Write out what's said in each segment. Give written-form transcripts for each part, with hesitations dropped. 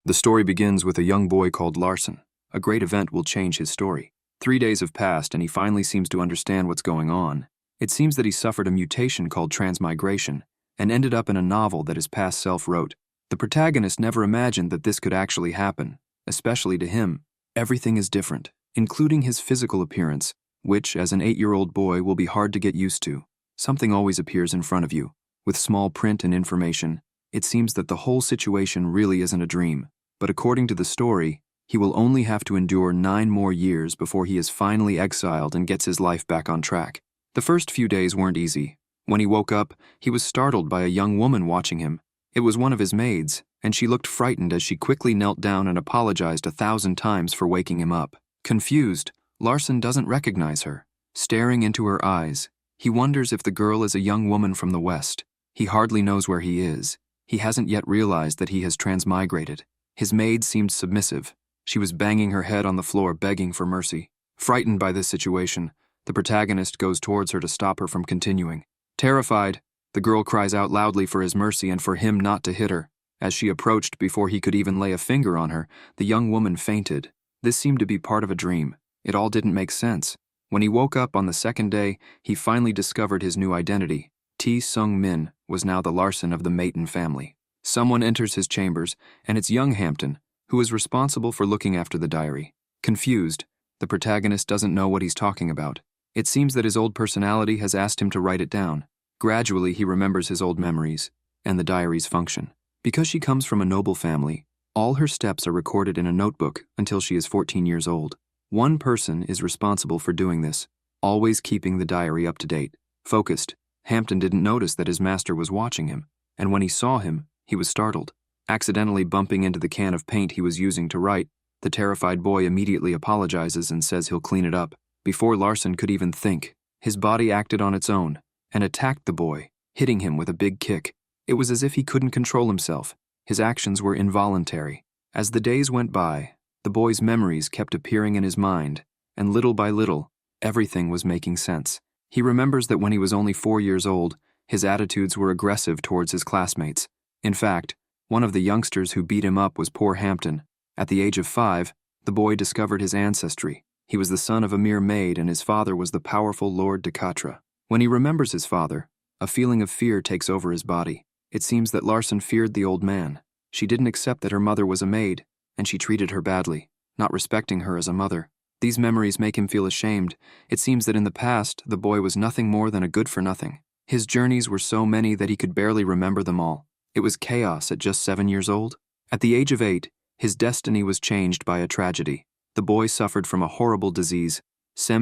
The story begins with a young boy called Larson. A great event will change his story. 3 days have passed and he finally seems to understand what's going on. It seems that he suffered a mutation called transmigration and ended up in a novel that his past self wrote. The protagonist never imagined that this could actually happen, especially to him. Everything is different, including his physical appearance, which, as an 8-year-old boy, will be hard to get used to. Something always appears in front of you, with small print and information. It seems that the whole situation really isn't a dream. But according to the story, he will only have to endure 9 more years before he is finally exiled and gets his life back on track. The first few days weren't easy. When he woke up, he was startled by a young woman watching him. It was one of his maids, and she looked frightened as she quickly knelt down and apologized 1,000 times for waking him up. Confused, Larson doesn't recognize her. Staring into her eyes, he wonders if the girl is a young woman from the West. He hardly knows where he is. He hasn't yet realized that he has transmigrated. His maid seemed submissive. She was banging her head on the floor, begging for mercy. Frightened by this situation, the protagonist goes towards her to stop her from continuing. Terrified, the girl cries out loudly for his mercy and for him not to hit her. As she approached, before he could even lay a finger on her, the young woman fainted. This seemed to be part of a dream. It all didn't make sense. When he woke up on the second day, he finally discovered his new identity. Sung-min was now the Larson of the Mayton family. Someone enters his chambers, and it's young Hampton, who is responsible for looking after the diary. Confused, the protagonist doesn't know what he's talking about. It seems that his old personality has asked him to write it down. Gradually, he remembers his old memories and the diary's function. Because she comes from a noble family, all her steps are recorded in a notebook until she is 14 years old. One person is responsible for doing this, always keeping the diary up to date. Focused, Hampton didn't notice that his master was watching him, and when he saw him, he was startled. Accidentally bumping into the can of paint he was using to write, the terrified boy immediately apologizes and says he'll clean it up. Before Larson could even think, his body acted on its own and attacked the boy, hitting him with a big kick. It was as if he couldn't control himself. His actions were involuntary. As the days went by, the boy's memories kept appearing in his mind, and little by little, everything was making sense. He remembers that when he was only 4 years old, his attitudes were aggressive towards his classmates. In fact, one of the youngsters who beat him up was poor Hampton. At the age of 5, the boy discovered his ancestry. He was the son of a mere maid, and his father was the powerful Lord Decatra. When he remembers his father, a feeling of fear takes over his body. It seems that Larson feared the old man. She didn't accept that her mother was a maid, and she treated her badly, not respecting her as a mother. These memories make him feel ashamed. It seems that in the past, the boy was nothing more than a good-for-nothing. His journeys were so many that he could barely remember them all. It was chaos at just 7 years old. At the age of 8, his destiny was changed by a tragedy. The boy suffered from a horrible disease.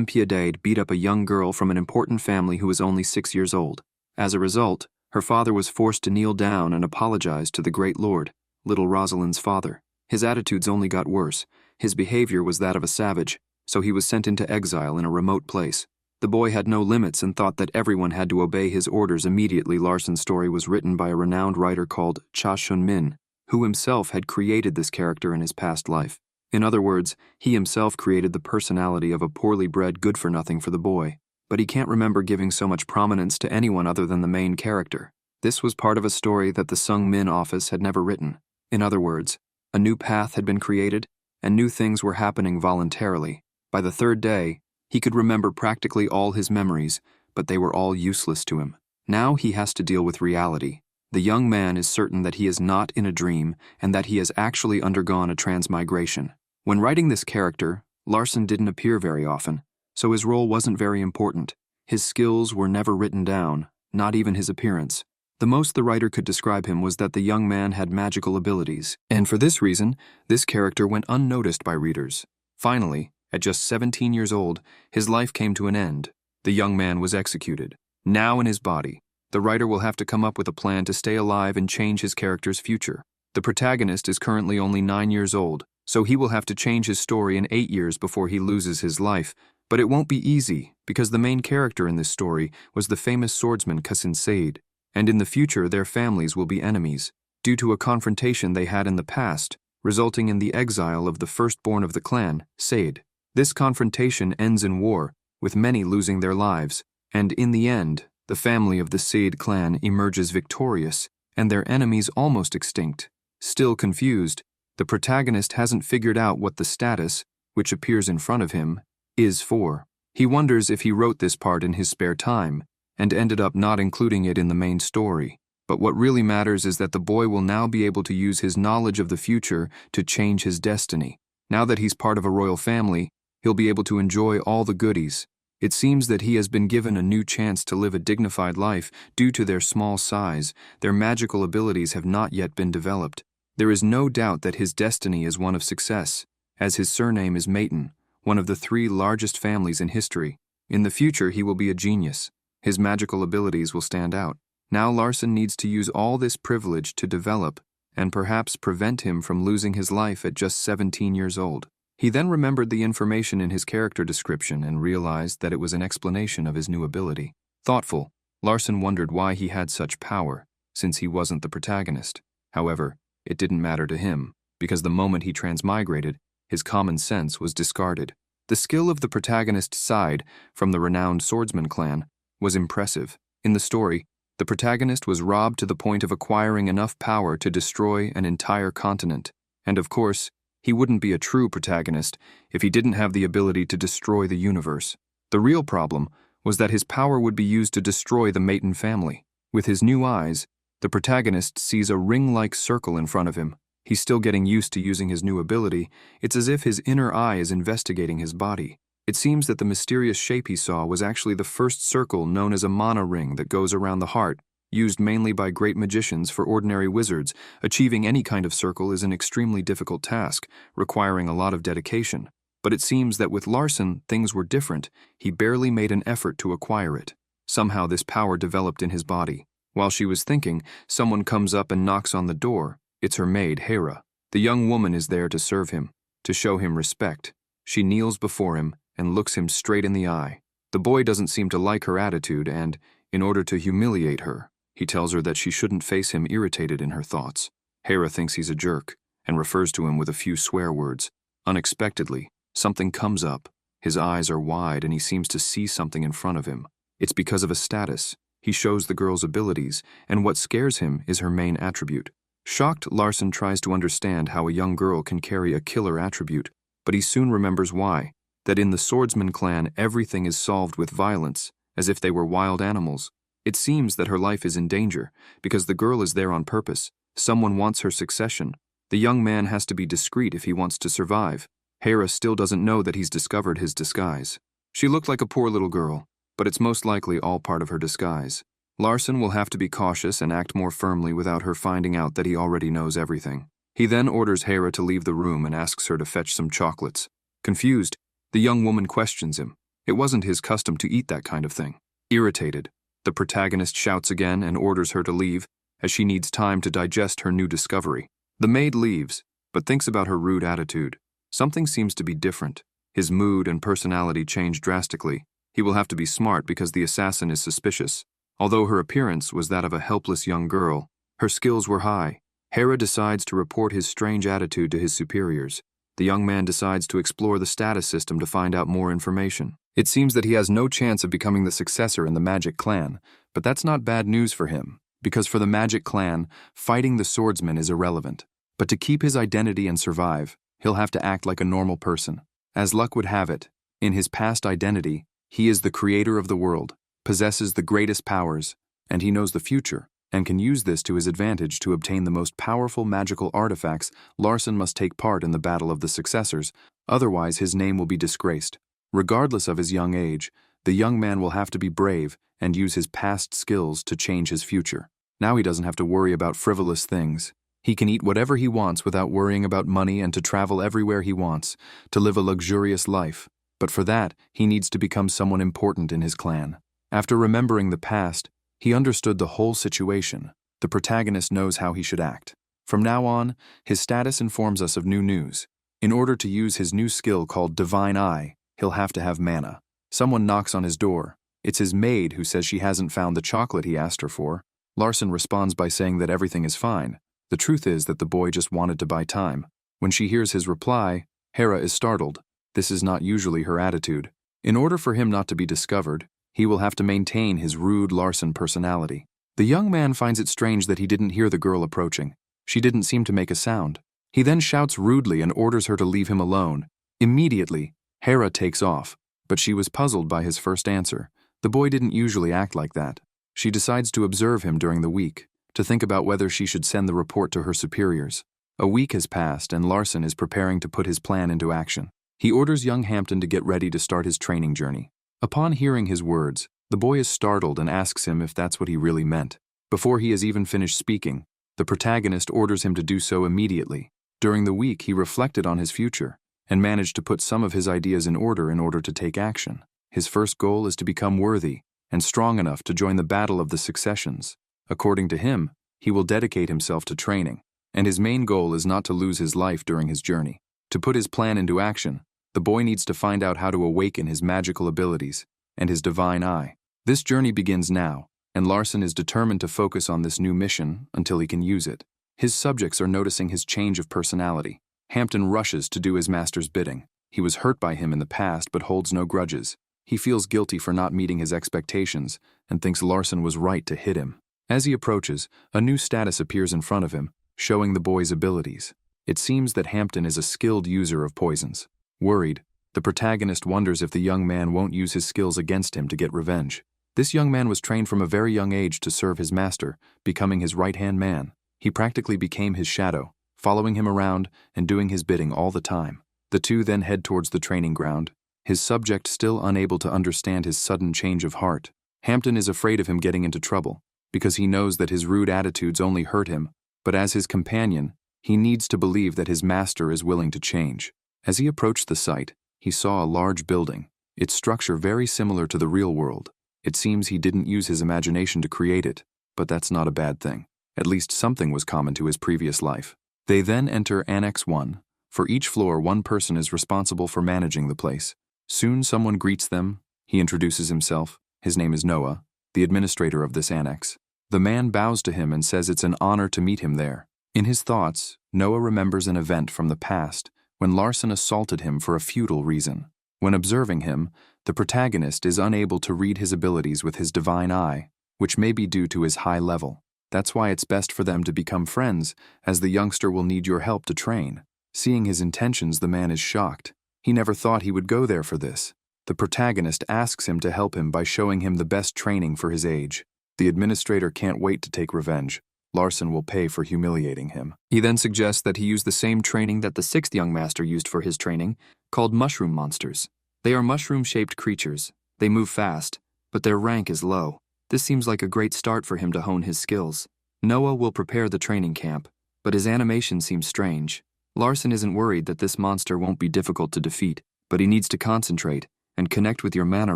Piedade beat up a young girl from an important family who was only 6 years old. As a result, her father was forced to kneel down and apologize to the great lord, little Rosalind's father. His attitudes only got worse. His behavior was that of a savage, so he was sent into exile in a remote place. The boy had no limits and thought that everyone had to obey his orders immediately. Larson's story was written by a renowned writer called Cha Shun-min, who himself had created this character in his past life. In other words, he himself created the personality of a poorly bred good-for-nothing for the boy. But he can't remember giving so much prominence to anyone other than the main character. This was part of a story that the Sung-min office had never written. In other words, a new path had been created, and new things were happening voluntarily. By the 3rd day, he could remember practically all his memories, but they were all useless to him. Now he has to deal with reality. The young man is certain that he is not in a dream and that he has actually undergone a transmigration. When writing this character, Larson didn't appear very often, so his role wasn't very important. His skills were never written down, not even his appearance. The most the writer could describe him was that the young man had magical abilities, and for this reason, this character went unnoticed by readers. Finally, at just 17 years old, his life came to an end. The young man was executed. Now in his body, the writer will have to come up with a plan to stay alive and change his character's future. The protagonist is currently only 9 years old, so he will have to change his story in 8 years before he loses his life. But it won't be easy, because the main character in this story was the famous swordsman Kasin Said, and in the future their families will be enemies, due to a confrontation they had in the past, resulting in the exile of the firstborn of the clan, Said. This confrontation ends in war, with many losing their lives, and in the end, the family of the Said clan emerges victorious, and their enemies almost extinct. Still confused, The protagonist hasn't figured out what the status, which appears in front of him, is for. He wonders if he wrote this part in his spare time, and ended up not including it in the main story. But what really matters is that the boy will now be able to use his knowledge of the future to change his destiny. Now that he's part of a royal family, he'll be able to enjoy all the goodies. It seems that he has been given a new chance to live a dignified life due to their small size. Their magical abilities have not yet been developed. There is no doubt that his destiny is one of success, as his surname is Maton, one of the 3 largest families in history. In the future, he will be a genius. His magical abilities will stand out. Now Larson needs to use all this privilege to develop and perhaps prevent him from losing his life at just 17 years old. He then remembered the information in his character description and realized that it was an explanation of his new ability. Thoughtful, Larson wondered why he had such power, since he wasn't the protagonist. However, it didn't matter to him, because the moment he transmigrated, his common sense was discarded. The skill of the protagonist's side, from the renowned swordsman clan, was impressive. In the story, the protagonist was robbed to the point of acquiring enough power to destroy an entire continent. And of course, he wouldn't be a true protagonist if he didn't have the ability to destroy the universe. The real problem was that his power would be used to destroy the Maton family. With his new eyes, the protagonist sees a ring-like circle in front of him. He's still getting used to using his new ability. It's as if his inner eye is investigating his body. It seems that the mysterious shape he saw was actually the first circle known as a mana ring that goes around the heart, used mainly by great magicians for ordinary wizards. Achieving any kind of circle is an extremely difficult task, requiring a lot of dedication. But it seems that with Larson, things were different. He barely made an effort to acquire it. Somehow this power developed in his body. While she was thinking, someone comes up and knocks on the door. It's her maid, Hera. The young woman is there to serve him, to show him respect. She kneels before him and looks him straight in the eye. The boy doesn't seem to like her attitude and, in order to humiliate her, he tells her that she shouldn't face him irritated in her thoughts. Hera thinks he's a jerk and refers to him with a few swear words. Unexpectedly, something comes up. His eyes are wide and he seems to see something in front of him. It's because of a status. He shows the girl's abilities, and what scares him is her main attribute. Shocked, Larson tries to understand how a young girl can carry a killer attribute, but he soon remembers why. That in the swordsman clan everything is solved with violence, as if they were wild animals. It seems that her life is in danger, because the girl is there on purpose. Someone wants her succession. The young man has to be discreet if he wants to survive. Hera still doesn't know that he's discovered his disguise. She looked like a poor little girl, but it's most likely all part of her disguise. Larson will have to be cautious and act more firmly without her finding out that he already knows everything. He then orders Hera to leave the room and asks her to fetch some chocolates. Confused, the young woman questions him. It wasn't his custom to eat that kind of thing. Irritated, the protagonist shouts again and orders her to leave, as she needs time to digest her new discovery. The maid leaves, but thinks about her rude attitude. Something seems to be different. His mood and personality change drastically. He will have to be smart because the assassin is suspicious. Although her appearance was that of a helpless young girl, her skills were high. Hera decides to report his strange attitude to his superiors. The young man decides to explore the status system to find out more information. It seems that he has no chance of becoming the successor in the Magic Clan, but that's not bad news for him, because for the Magic Clan, fighting the swordsman is irrelevant. But to keep his identity and survive, he'll have to act like a normal person. As luck would have it, in his past identity, he is the creator of the world, possesses the greatest powers, and he knows the future, and can use this to his advantage to obtain the most powerful magical artifacts. Larson must take part in the battle of the successors, otherwise his name will be disgraced. Regardless of his young age, the young man will have to be brave and use his past skills to change his future. Now he doesn't have to worry about frivolous things. He can eat whatever he wants without worrying about money and to travel everywhere he wants, to live a luxurious life. But for that, he needs to become someone important in his clan. After remembering the past, he understood the whole situation. The protagonist knows how he should act. From now on, his status informs us of new news. In order to use his new skill called Divine Eye, he'll have to have mana. Someone knocks on his door. It's his maid who says she hasn't found the chocolate he asked her for. Larson responds by saying that everything is fine. The truth is that the boy just wanted to buy time. When she hears his reply, Hera is startled. This is not usually her attitude. In order for him not to be discovered, he will have to maintain his rude Larson personality. The young man finds it strange that he didn't hear the girl approaching. She didn't seem to make a sound. He then shouts rudely and orders her to leave him alone. Immediately, Hera takes off, but she was puzzled by his first answer. The boy didn't usually act like that. She decides to observe him during the week, to think about whether she should send the report to her superiors. A week has passed and Larson is preparing to put his plan into action. He orders young Hampton to get ready to start his training journey. Upon hearing his words, the boy is startled and asks him if that's what he really meant. Before he has even finished speaking, the protagonist orders him to do so immediately. During the week, he reflected on his future and managed to put some of his ideas in order to take action. His first goal is to become worthy and strong enough to join the battle of the successions. According to him, he will dedicate himself to training, and his main goal is not to lose his life during his journey. To put his plan into action, the boy needs to find out how to awaken his magical abilities and his divine eye. This journey begins now, and Larson is determined to focus on this new mission until he can use it. His subjects are noticing his change of personality. Hampton rushes to do his master's bidding. He was hurt by him in the past but holds no grudges. He feels guilty for not meeting his expectations and thinks Larson was right to hit him. As he approaches, a new status appears in front of him, showing the boy's abilities. It seems that Hampton is a skilled user of poisons. Worried, the protagonist wonders if the young man won't use his skills against him to get revenge. This young man was trained from a very young age to serve his master, becoming his right-hand man. He practically became his shadow, following him around and doing his bidding all the time. The two then head towards the training ground, his subject still unable to understand his sudden change of heart. Hampton is afraid of him getting into trouble, because he knows that his rude attitudes only hurt him, but as his companion, he needs to believe that his master is willing to change. As he approached the site, he saw a large building, its structure very similar to the real world. It seems he didn't use his imagination to create it, but that's not a bad thing. At least something was common to his previous life. They then enter Annex 1. For each floor, one person is responsible for managing the place. Soon someone greets them. He introduces himself. His name is Noah, the administrator of this annex. The man bows to him and says it's an honor to meet him there. In his thoughts, Noah remembers an event from the past when Larson assaulted him for a futile reason. When observing him, the protagonist is unable to read his abilities with his divine eye, which may be due to his high level. That's why it's best for them to become friends, as the youngster will need your help to train. Seeing his intentions, the man is shocked. He never thought he would go there for this. The protagonist asks him to help him by showing him the best training for his age. The administrator can't wait to take revenge. Larson will pay for humiliating him. He then suggests that he use the same training that the sixth young master used for his training, called mushroom monsters. They are mushroom-shaped creatures. They move fast, but their rank is low. This seems like a great start for him to hone his skills. Noah will prepare the training camp, but his animation seems strange. Larson isn't worried that this monster won't be difficult to defeat, but he needs to concentrate and connect with your mana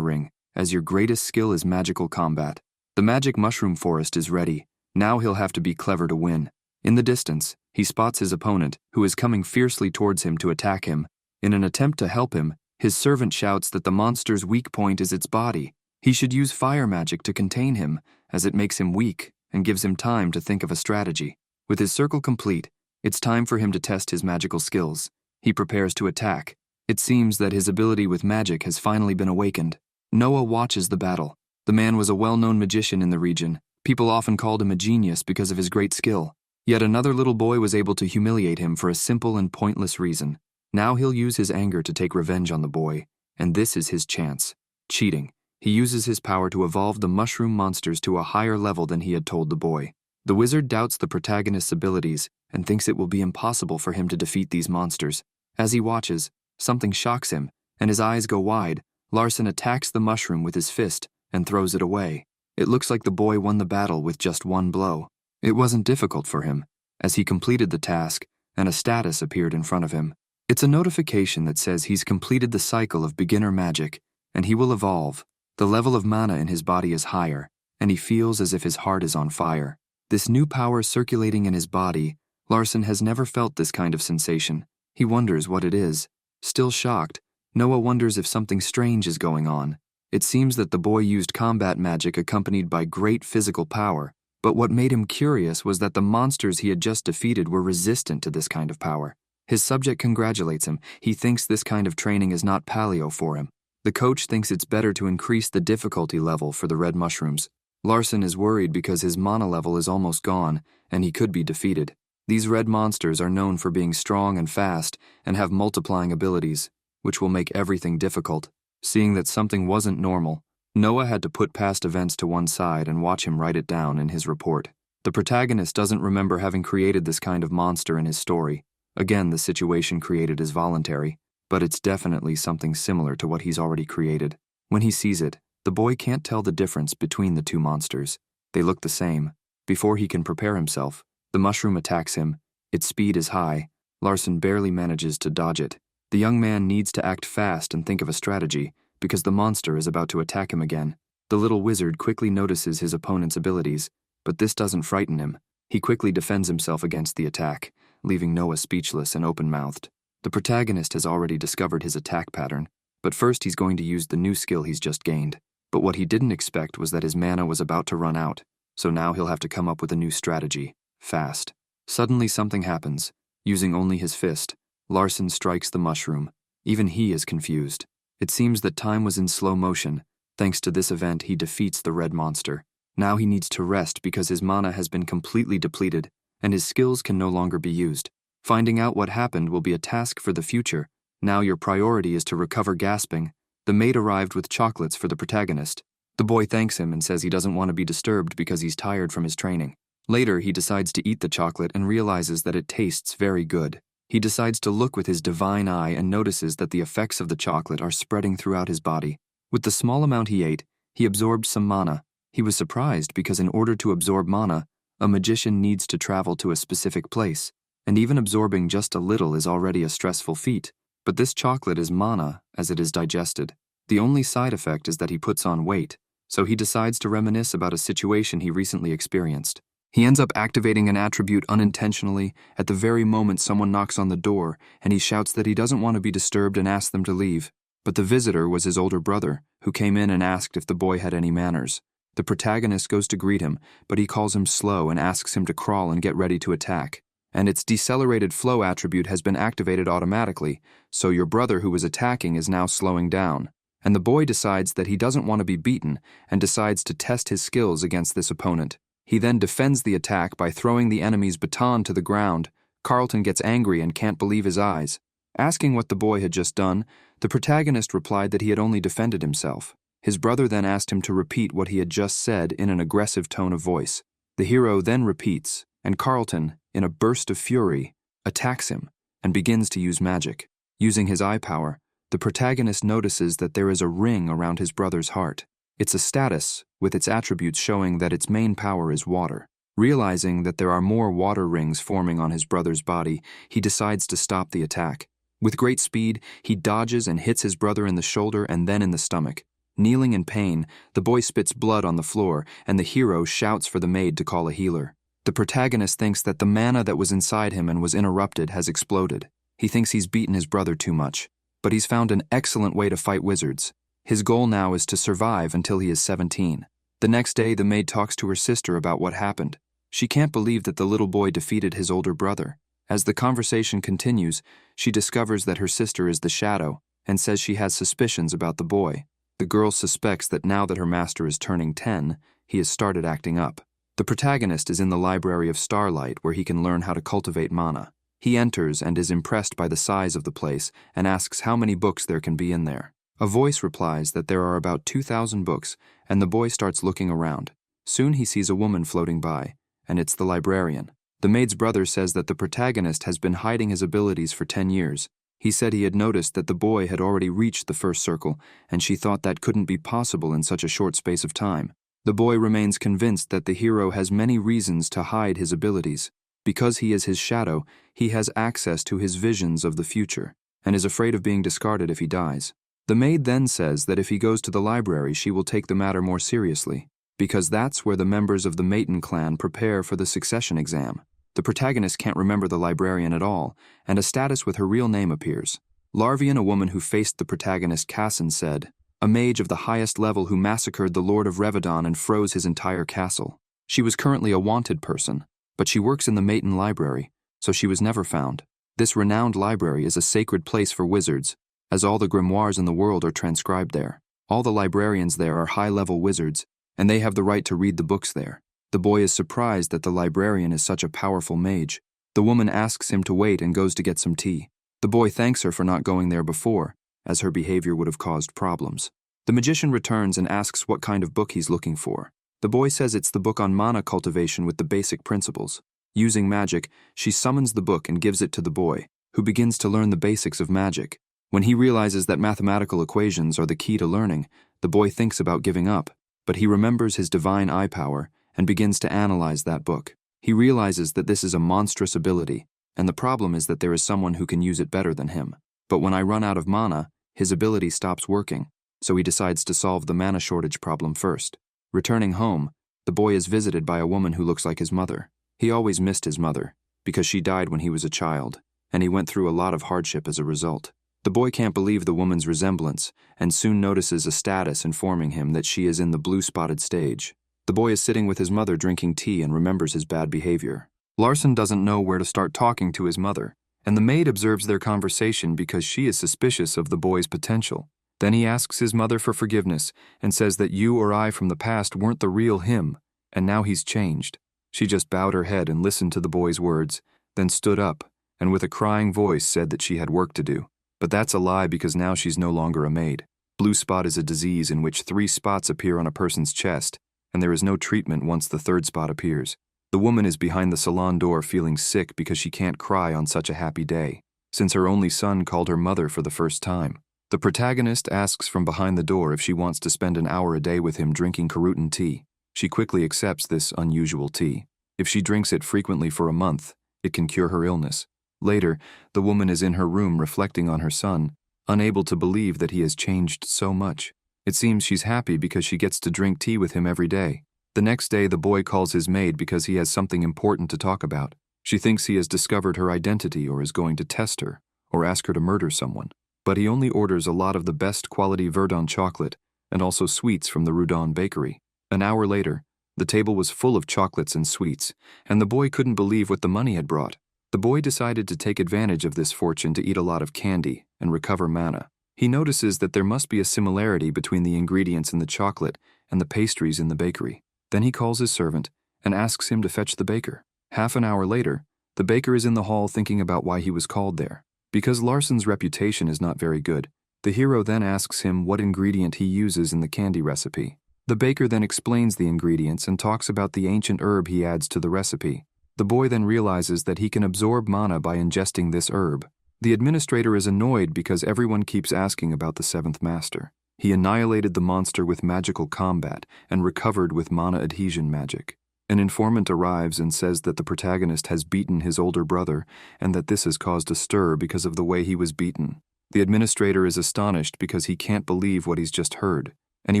ring, as your greatest skill is magical combat. The magic mushroom forest is ready. Now he'll have to be clever to win. In the distance, he spots his opponent, who is coming fiercely towards him to attack him. In an attempt to help him, his servant shouts that the monster's weak point is its body. He should use fire magic to contain him, as it makes him weak and gives him time to think of a strategy. With his circle complete, it's time for him to test his magical skills. He prepares to attack. It seems that his ability with magic has finally been awakened. Noah watches the battle. The man was a well-known magician in the region. People often called him a genius because of his great skill. Yet another little boy was able to humiliate him for a simple and pointless reason. Now he'll use his anger to take revenge on the boy, and this is his chance. Cheating. He uses his power to evolve the mushroom monsters to a higher level than he had told the boy. The wizard doubts the protagonist's abilities and thinks it will be impossible for him to defeat these monsters. As he watches, something shocks him, and his eyes go wide. Larson attacks the mushroom with his fist and throws it away. It looks like the boy won the battle with just one blow. It wasn't difficult for him, as he completed the task, and a status appeared in front of him. It's a notification that says he's completed the cycle of beginner magic, and he will evolve. The level of mana in his body is higher, and he feels as if his heart is on fire. This new power circulating in his body, Larson has never felt this kind of sensation. He wonders what it is. Still shocked, Noah wonders if something strange is going on. It seems that the boy used combat magic accompanied by great physical power, but what made him curious was that the monsters he had just defeated were resistant to this kind of power. His subject congratulates him. He thinks this kind of training is not paleo for him. The coach thinks it's better to increase the difficulty level for the red mushrooms. Larson is worried because his mana level is almost gone, and he could be defeated. These red monsters are known for being strong and fast and have multiplying abilities, which will make everything difficult. Seeing that something wasn't normal, Noah had to put past events to one side and watch him write it down in his report. The protagonist doesn't remember having created this kind of monster in his story. Again, the situation created is voluntary, but it's definitely something similar to what he's already created. When he sees it, the boy can't tell the difference between the two monsters. They look the same. Before he can prepare himself, the mushroom attacks him. Its speed is high. Larson barely manages to dodge it. The young man needs to act fast and think of a strategy, because the monster is about to attack him again. The little wizard quickly notices his opponent's abilities, but this doesn't frighten him. He quickly defends himself against the attack, leaving Noah speechless and open-mouthed. The protagonist has already discovered his attack pattern, but first he's going to use the new skill he's just gained. But what he didn't expect was that his mana was about to run out, so now he'll have to come up with a new strategy, fast. Suddenly something happens. Using only his fist, Larson strikes the mushroom. Even he is confused. It seems that time was in slow motion. Thanks to this event, he defeats the red monster. Now he needs to rest because his mana has been completely depleted, and his skills can no longer be used. Finding out what happened will be a task for the future. Now your priority is to recover. Gasping, the maid arrived with chocolates for the protagonist. The boy thanks him and says he doesn't want to be disturbed because he's tired from his training. Later, he decides to eat the chocolate and realizes that it tastes very good. He decides to look with his divine eye and notices that the effects of the chocolate are spreading throughout his body. With the small amount he ate, he absorbed some mana. He was surprised because in order to absorb mana, a magician needs to travel to a specific place, and even absorbing just a little is already a stressful feat. But this chocolate is mana as it is digested. The only side effect is that he puts on weight, so he decides to reminisce about a situation he recently experienced. He ends up activating an attribute unintentionally at the very moment someone knocks on the door, and he shouts that he doesn't want to be disturbed and asks them to leave. But the visitor was his older brother, who came in and asked if the boy had any manners. The protagonist goes to greet him, but he calls him slow and asks him to crawl and get ready to attack. And its decelerated flow attribute has been activated automatically, so your brother who was attacking is now slowing down. And the boy decides that he doesn't want to be beaten and decides to test his skills against this opponent. He then defends the attack by throwing the enemy's baton to the ground. Carlton gets angry and can't believe his eyes. Asking what the boy had just done, the protagonist replied that he had only defended himself. His brother then asked him to repeat what he had just said in an aggressive tone of voice. The hero then repeats, and Carlton, in a burst of fury, attacks him and begins to use magic. Using his eye power, the protagonist notices that there is a ring around his brother's heart. It's a status, with its attributes showing that its main power is water. Realizing that there are more water rings forming on his brother's body, he decides to stop the attack. With great speed, he dodges and hits his brother in the shoulder and then in the stomach. Kneeling in pain, the boy spits blood on the floor, and the hero shouts for the maid to call a healer. The protagonist thinks that the mana that was inside him and was interrupted has exploded. He thinks he's beaten his brother too much, but he's found an excellent way to fight wizards. His goal now is to survive until he is 17. The next day, the maid talks to her sister about what happened. She can't believe that the little boy defeated his older brother. As the conversation continues, she discovers that her sister is the shadow and says she has suspicions about the boy. The girl suspects that now that her master is turning 10, he has started acting up. The protagonist is in the library of Starlight where he can learn how to cultivate mana. He enters and is impressed by the size of the place and asks how many books there can be in there. A voice replies that there are about 2,000 books, and the boy starts looking around. Soon he sees a woman floating by, and it's the librarian. The maid's brother says that the protagonist has been hiding his abilities for 10 years. He said he had noticed that the boy had already reached the first circle, and she thought that couldn't be possible in such a short space of time. The boy remains convinced that the hero has many reasons to hide his abilities. Because he is his shadow, he has access to his visions of the future, and is afraid of being discarded if he dies. The maid then says that if he goes to the library, she will take the matter more seriously, because that's where the members of the Maiden clan prepare for the succession exam. The protagonist can't remember the librarian at all, and a status with her real name appears. Larvian, a woman who faced the protagonist Cassin, said, "A mage of the highest level who massacred the Lord of Revadon and froze his entire castle. She was currently a wanted person, but she works in the Maiden library, so she was never found. This renowned library is a sacred place for wizards, as all the grimoires in the world are transcribed there. All the librarians there are high-level wizards, and they have the right to read the books there." The boy is surprised that the librarian is such a powerful mage. The woman asks him to wait and goes to get some tea. The boy thanks her for not going there before, as her behavior would have caused problems. The magician returns and asks what kind of book he's looking for. The boy says it's the book on mana cultivation with the basic principles. Using magic, she summons the book and gives it to the boy, who begins to learn the basics of magic. When he realizes that mathematical equations are the key to learning, the boy thinks about giving up, but he remembers his divine eye power and begins to analyze that book. He realizes that this is a monstrous ability, and the problem is that there is someone who can use it better than him. But when I run out of mana, his ability stops working, so he decides to solve the mana shortage problem first. Returning home, the boy is visited by a woman who looks like his mother. He always missed his mother, because she died when he was a child, and he went through a lot of hardship as a result. The boy can't believe the woman's resemblance, and soon notices a status informing him that she is in the blue-spotted stage. The boy is sitting with his mother drinking tea and remembers his bad behavior. Larson doesn't know where to start talking to his mother, and the maid observes their conversation because she is suspicious of the boy's potential. Then he asks his mother for forgiveness and says that you or I from the past weren't the real him, and now he's changed. She just bowed her head and listened to the boy's words, then stood up, and with a crying voice said that she had work to do. But that's a lie because now she's no longer a maid. Blue spot is a disease in which 3 spots appear on a person's chest, and there is no treatment once the 3rd spot appears. The woman is behind the salon door feeling sick because she can't cry on such a happy day, since her only son called her mother for the first time. The protagonist asks from behind the door if she wants to spend an hour a day with him drinking Karutan tea. She quickly accepts this unusual tea. If she drinks it frequently for a month, it can cure her illness. Later, the woman is in her room reflecting on her son, unable to believe that he has changed so much. It seems she's happy because she gets to drink tea with him every day. The next day, the boy calls his maid because he has something important to talk about. She thinks he has discovered her identity or is going to test her, or ask her to murder someone. But he only orders a lot of the best quality Verdun chocolate and also sweets from the Rudon bakery. An hour later, the table was full of chocolates and sweets, and the boy couldn't believe what the money had brought. The boy decided to take advantage of this fortune to eat a lot of candy and recover mana. He notices that there must be a similarity between the ingredients in the chocolate and the pastries in the bakery. Then he calls his servant and asks him to fetch the baker. Half an hour later, the baker is in the hall thinking about why he was called there. Because Larson's reputation is not very good, the hero then asks him what ingredient he uses in the candy recipe. The baker then explains the ingredients and talks about the ancient herb he adds to the recipe. The boy then realizes that he can absorb mana by ingesting this herb. The administrator is annoyed because everyone keeps asking about the 7th master. He annihilated the monster with magical combat and recovered with mana adhesion magic. An informant arrives and says that the protagonist has beaten his older brother and that this has caused a stir because of the way he was beaten. The administrator is astonished because he can't believe what he's just heard, and he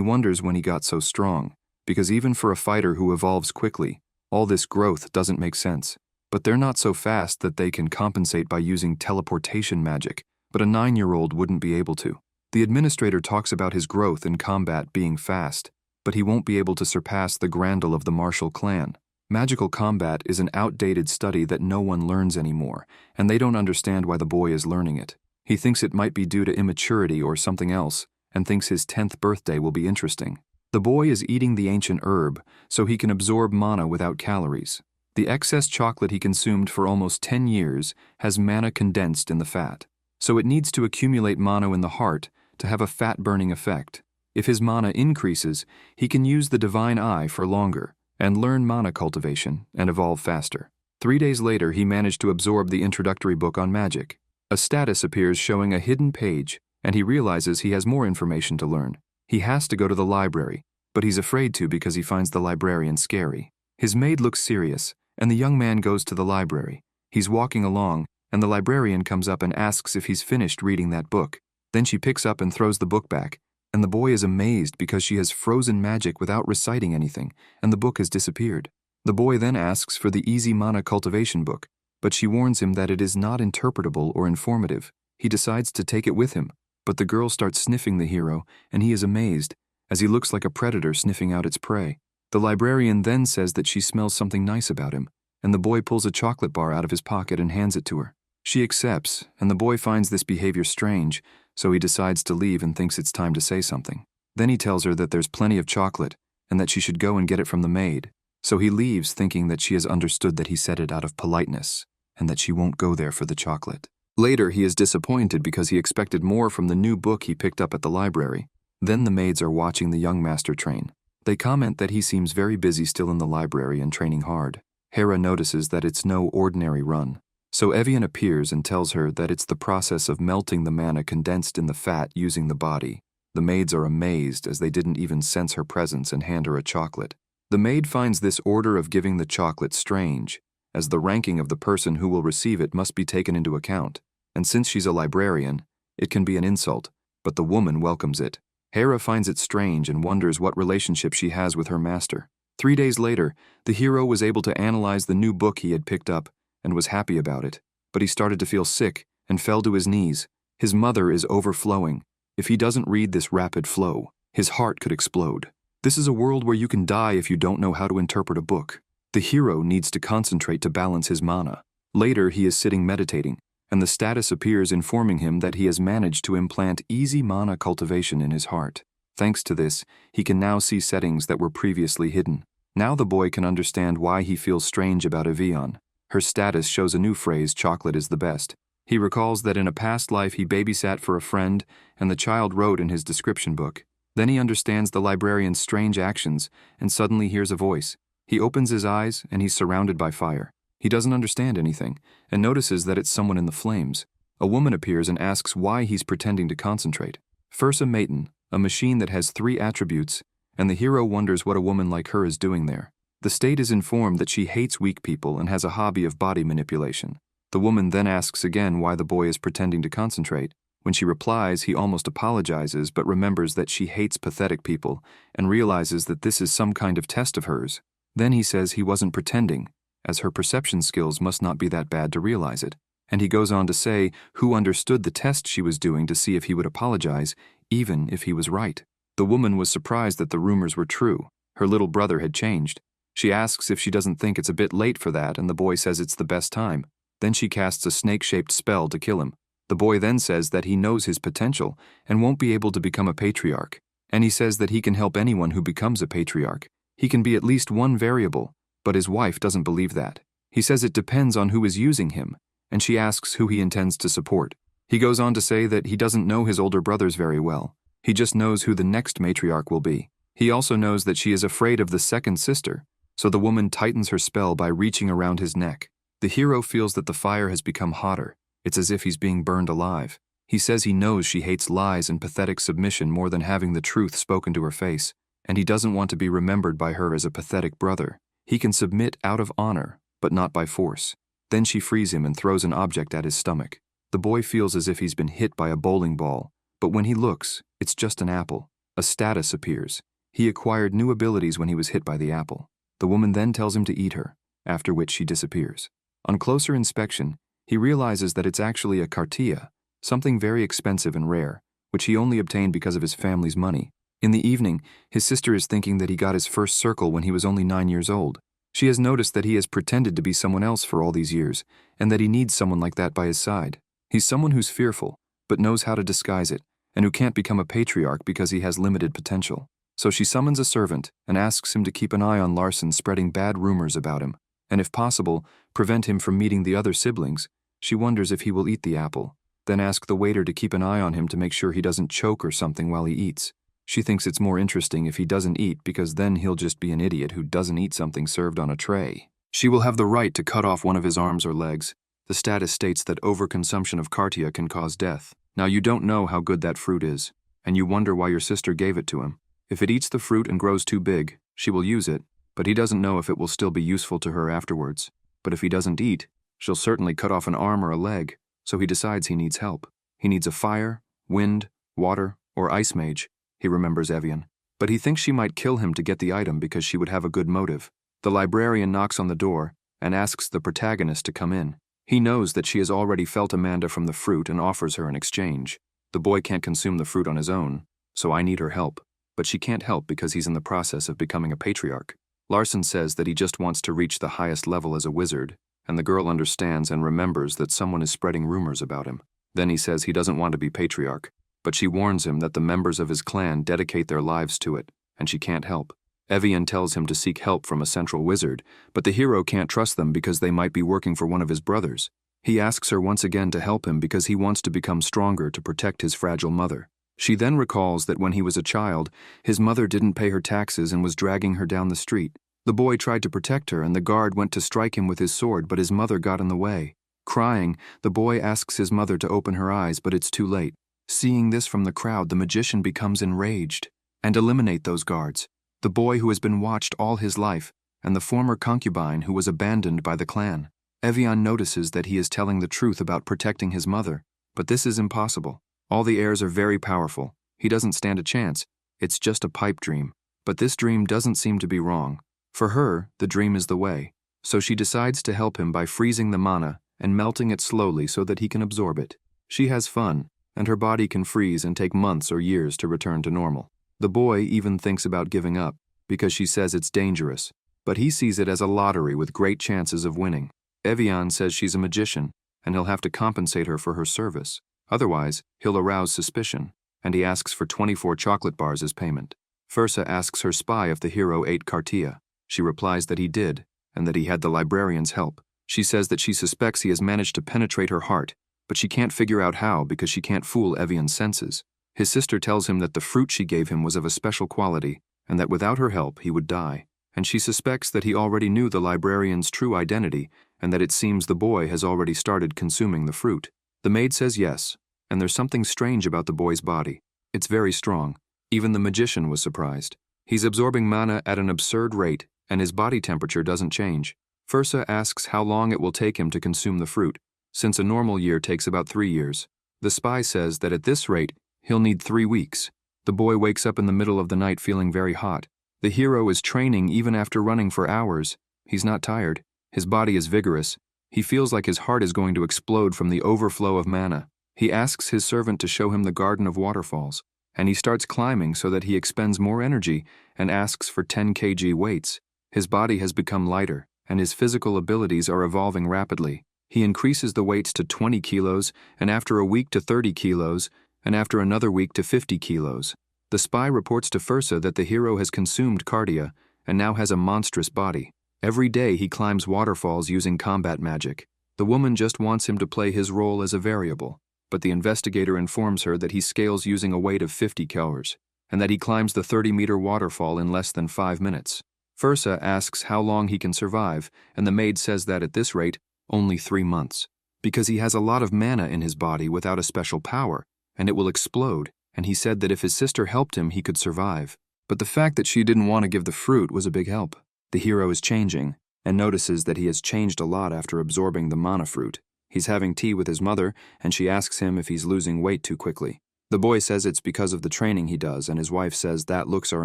wonders when he got so strong, because even for a fighter who evolves quickly, all this growth doesn't make sense. But they're not so fast that they can compensate by using teleportation magic, but a 9-year-old wouldn't be able to. The administrator talks about his growth in combat being fast, but he won't be able to surpass the Grandel of the martial clan. Magical combat is an outdated study that no one learns anymore, and they don't understand why the boy is learning it. He thinks it might be due to immaturity or something else, and thinks his 10th birthday will be interesting. The boy is eating the ancient herb, so he can absorb mana without calories. The excess chocolate he consumed for almost 10 years has mana condensed in the fat, so it needs to accumulate mana in the heart to have a fat-burning effect. If his mana increases, he can use the divine eye for longer and learn mana cultivation and evolve faster. 3 days later, he managed to absorb the introductory book on magic. A status appears showing a hidden page, and he realizes he has more information to learn. He has to go to the library, but he's afraid to because he finds the librarian scary. His maid looks serious, and the young man goes to the library. He's walking along, and the librarian comes up and asks if he's finished reading that book. Then she picks up and throws the book back, and the boy is amazed because she has frozen magic without reciting anything, and the book has disappeared. The boy then asks for the easy mana cultivation book, but she warns him that it is not interpretable or informative. He decides to take it with him, but the girl starts sniffing the hero, and he is amazed, as he looks like a predator sniffing out its prey. The librarian then says that she smells something nice about him, and the boy pulls a chocolate bar out of his pocket and hands it to her. She accepts, and the boy finds this behavior strange, so he decides to leave and thinks it's time to say something. Then he tells her that there's plenty of chocolate, and that she should go and get it from the maid. So he leaves thinking that she has understood that he said it out of politeness, and that she won't go there for the chocolate. Later, he is disappointed because he expected more from the new book he picked up at the library. Then the maids are watching the young master train. They comment that he seems very busy still in the library and training hard. Hera notices that it's no ordinary run. So Evian appears and tells her that it's the process of melting the mana condensed in the fat using the body. The maids are amazed as they didn't even sense her presence and hand her a chocolate. The maid finds this order of giving the chocolate strange, as the ranking of the person who will receive it must be taken into account. And since she's a librarian, it can be an insult, but the woman welcomes it. Hera finds it strange and wonders what relationship she has with her master. 3 days later, the hero was able to analyze the new book he had picked up and was happy about it, but he started to feel sick and fell to his knees. His mother is overflowing. If he doesn't read this rapid flow, his heart could explode. This is a world where you can die if you don't know how to interpret a book. The hero needs to concentrate to balance his mana. Later, he is sitting meditating, and the status appears informing him that he has managed to implant easy mana cultivation in his heart. Thanks to this, he can now see settings that were previously hidden. Now the boy can understand why he feels strange about Evian. Her status shows a new phrase, chocolate is the best. He recalls that in a past life he babysat for a friend, and the child wrote in his description book. Then he understands the librarian's strange actions, and suddenly hears a voice. He opens his eyes, and he's surrounded by fire. He doesn't understand anything, and notices that it's someone in the flames. A woman appears and asks why he's pretending to concentrate. First a maiden, a machine that has 3 attributes, and the hero wonders what a woman like her is doing there. The state is informed that she hates weak people and has a hobby of body manipulation. The woman then asks again why the boy is pretending to concentrate. When she replies, he almost apologizes but remembers that she hates pathetic people and realizes that this is some kind of test of hers. Then he says he wasn't pretending, as her perception skills must not be that bad to realize it. And he goes on to say who understood the test she was doing to see if he would apologize, even if he was right. The woman was surprised that the rumors were true. Her little brother had changed. She asks if she doesn't think it's a bit late for that, and the boy says it's the best time. Then she casts a snake-shaped spell to kill him. The boy then says that he knows his potential and won't be able to become a patriarch. And he says that he can help anyone who becomes a patriarch. He can be at least one variable, but his wife doesn't believe that. He says it depends on who is using him, and she asks who he intends to support. He goes on to say that he doesn't know his older brothers very well. He just knows who the next matriarch will be. He also knows that she is afraid of the second sister, so the woman tightens her spell by reaching around his neck. The hero feels that the fire has become hotter. It's as if he's being burned alive. He says he knows she hates lies and pathetic submission more than having the truth spoken to her face, and he doesn't want to be remembered by her as a pathetic brother. He can submit out of honor, but not by force. Then she frees him and throws an object at his stomach. The boy feels as if he's been hit by a bowling ball, but when he looks, it's just an apple. A status appears. He acquired new abilities when he was hit by the apple. The woman then tells him to eat her, after which she disappears. On closer inspection, he realizes that it's actually a cartia, something very expensive and rare, which he only obtained because of his family's money. In the evening, his sister is thinking that he got his first circle when he was only 9 years old. She has noticed that he has pretended to be someone else for all these years, and that he needs someone like that by his side. He's someone who's fearful, but knows how to disguise it, and who can't become a patriarch because he has limited potential. So she summons a servant and asks him to keep an eye on Larson spreading bad rumors about him, and if possible, prevent him from meeting the other siblings. She wonders if he will eat the apple, then ask the waiter to keep an eye on him to make sure he doesn't choke or something while he eats. She thinks it's more interesting if he doesn't eat because then he'll just be an idiot who doesn't eat something served on a tray. She will have the right to cut off one of his arms or legs. The status states that overconsumption of cartia can cause death. Now you don't know how good that fruit is, and you wonder why your sister gave it to him. If it eats the fruit and grows too big, she will use it, but he doesn't know if it will still be useful to her afterwards. But if he doesn't eat, she'll certainly cut off an arm or a leg, so he decides he needs help. He needs a fire, wind, water, or ice mage. He remembers Evian. But he thinks she might kill him to get the item because she would have a good motive. The librarian knocks on the door and asks the protagonist to come in. He knows that she has already felt Amanda from the fruit and offers her an exchange. The boy can't consume the fruit on his own, so I need her help. But she can't help because he's in the process of becoming a patriarch. Larson says that he just wants to reach the highest level as a wizard, and the girl understands and remembers that someone is spreading rumors about him. Then he says he doesn't want to be patriarch, but she warns him that the members of his clan dedicate their lives to it, and she can't help. Evian tells him to seek help from a central wizard, but the hero can't trust them because they might be working for one of his brothers. He asks her once again to help him because he wants to become stronger to protect his fragile mother. She then recalls that when he was a child, his mother didn't pay her taxes and was dragging her down the street. The boy tried to protect her and the guard went to strike him with his sword, but his mother got in the way. Crying, the boy asks his mother to open her eyes, but it's too late. Seeing this from the crowd, the magician becomes enraged and eliminate those guards. The boy who has been watched all his life, and the former concubine who was abandoned by the clan. Evian notices that he is telling the truth about protecting his mother, but this is impossible. All the heirs are very powerful. He doesn't stand a chance. It's just a pipe dream. But this dream doesn't seem to be wrong. For her, the dream is the way. So she decides to help him by freezing the mana and melting it slowly so that he can absorb it. She has fun, and her body can freeze and take months or years to return to normal. The boy even thinks about giving up, because she says it's dangerous, but he sees it as a lottery with great chances of winning. Evian says she's a magician, and he'll have to compensate her for her service. Otherwise, he'll arouse suspicion, and he asks for 24 chocolate bars as payment. Fursa asks her spy if the hero ate Cartia. She replies that he did, and that he had the librarian's help. She says that she suspects he has managed to penetrate her heart, but she can't figure out how because she can't fool Evian's senses. His sister tells him that the fruit she gave him was of a special quality, and that without her help he would die. And she suspects that he already knew the librarian's true identity, and that it seems the boy has already started consuming the fruit. The maid says yes, and there's something strange about the boy's body. It's very strong. Even the magician was surprised. He's absorbing mana at an absurd rate, and his body temperature doesn't change. Fursa asks how long it will take him to consume the fruit, since a normal year takes about 3 years. The spy says that at this rate, he'll need 3 weeks. The boy wakes up in the middle of the night feeling very hot. The hero is training even after running for hours. He's not tired. His body is vigorous. He feels like his heart is going to explode from the overflow of mana. He asks his servant to show him the garden of waterfalls, and he starts climbing so that he expends more energy and asks for 10 kg weights. His body has become lighter, and his physical abilities are evolving rapidly. He increases the weights to 20 kilos, and after a week to 30 kilos, and after another week to 50 kilos. The spy reports to Fursa that the hero has consumed Cardia and now has a monstrous body. Every day he climbs waterfalls using combat magic. The woman just wants him to play his role as a variable, but the investigator informs her that he scales using a weight of 50 kgs, and that he climbs the 30-meter waterfall in less than 5 minutes. Fursa asks how long he can survive, and the maid says that at this rate, only 3 months, because he has a lot of mana in his body without a special power, and it will explode, and he said that if his sister helped him, he could survive. But the fact that she didn't want to give the fruit was a big help. The hero is changing, and notices that he has changed a lot after absorbing the mana fruit. He's having tea with his mother, and she asks him if he's losing weight too quickly. The boy says it's because of the training he does, and his wife says that looks are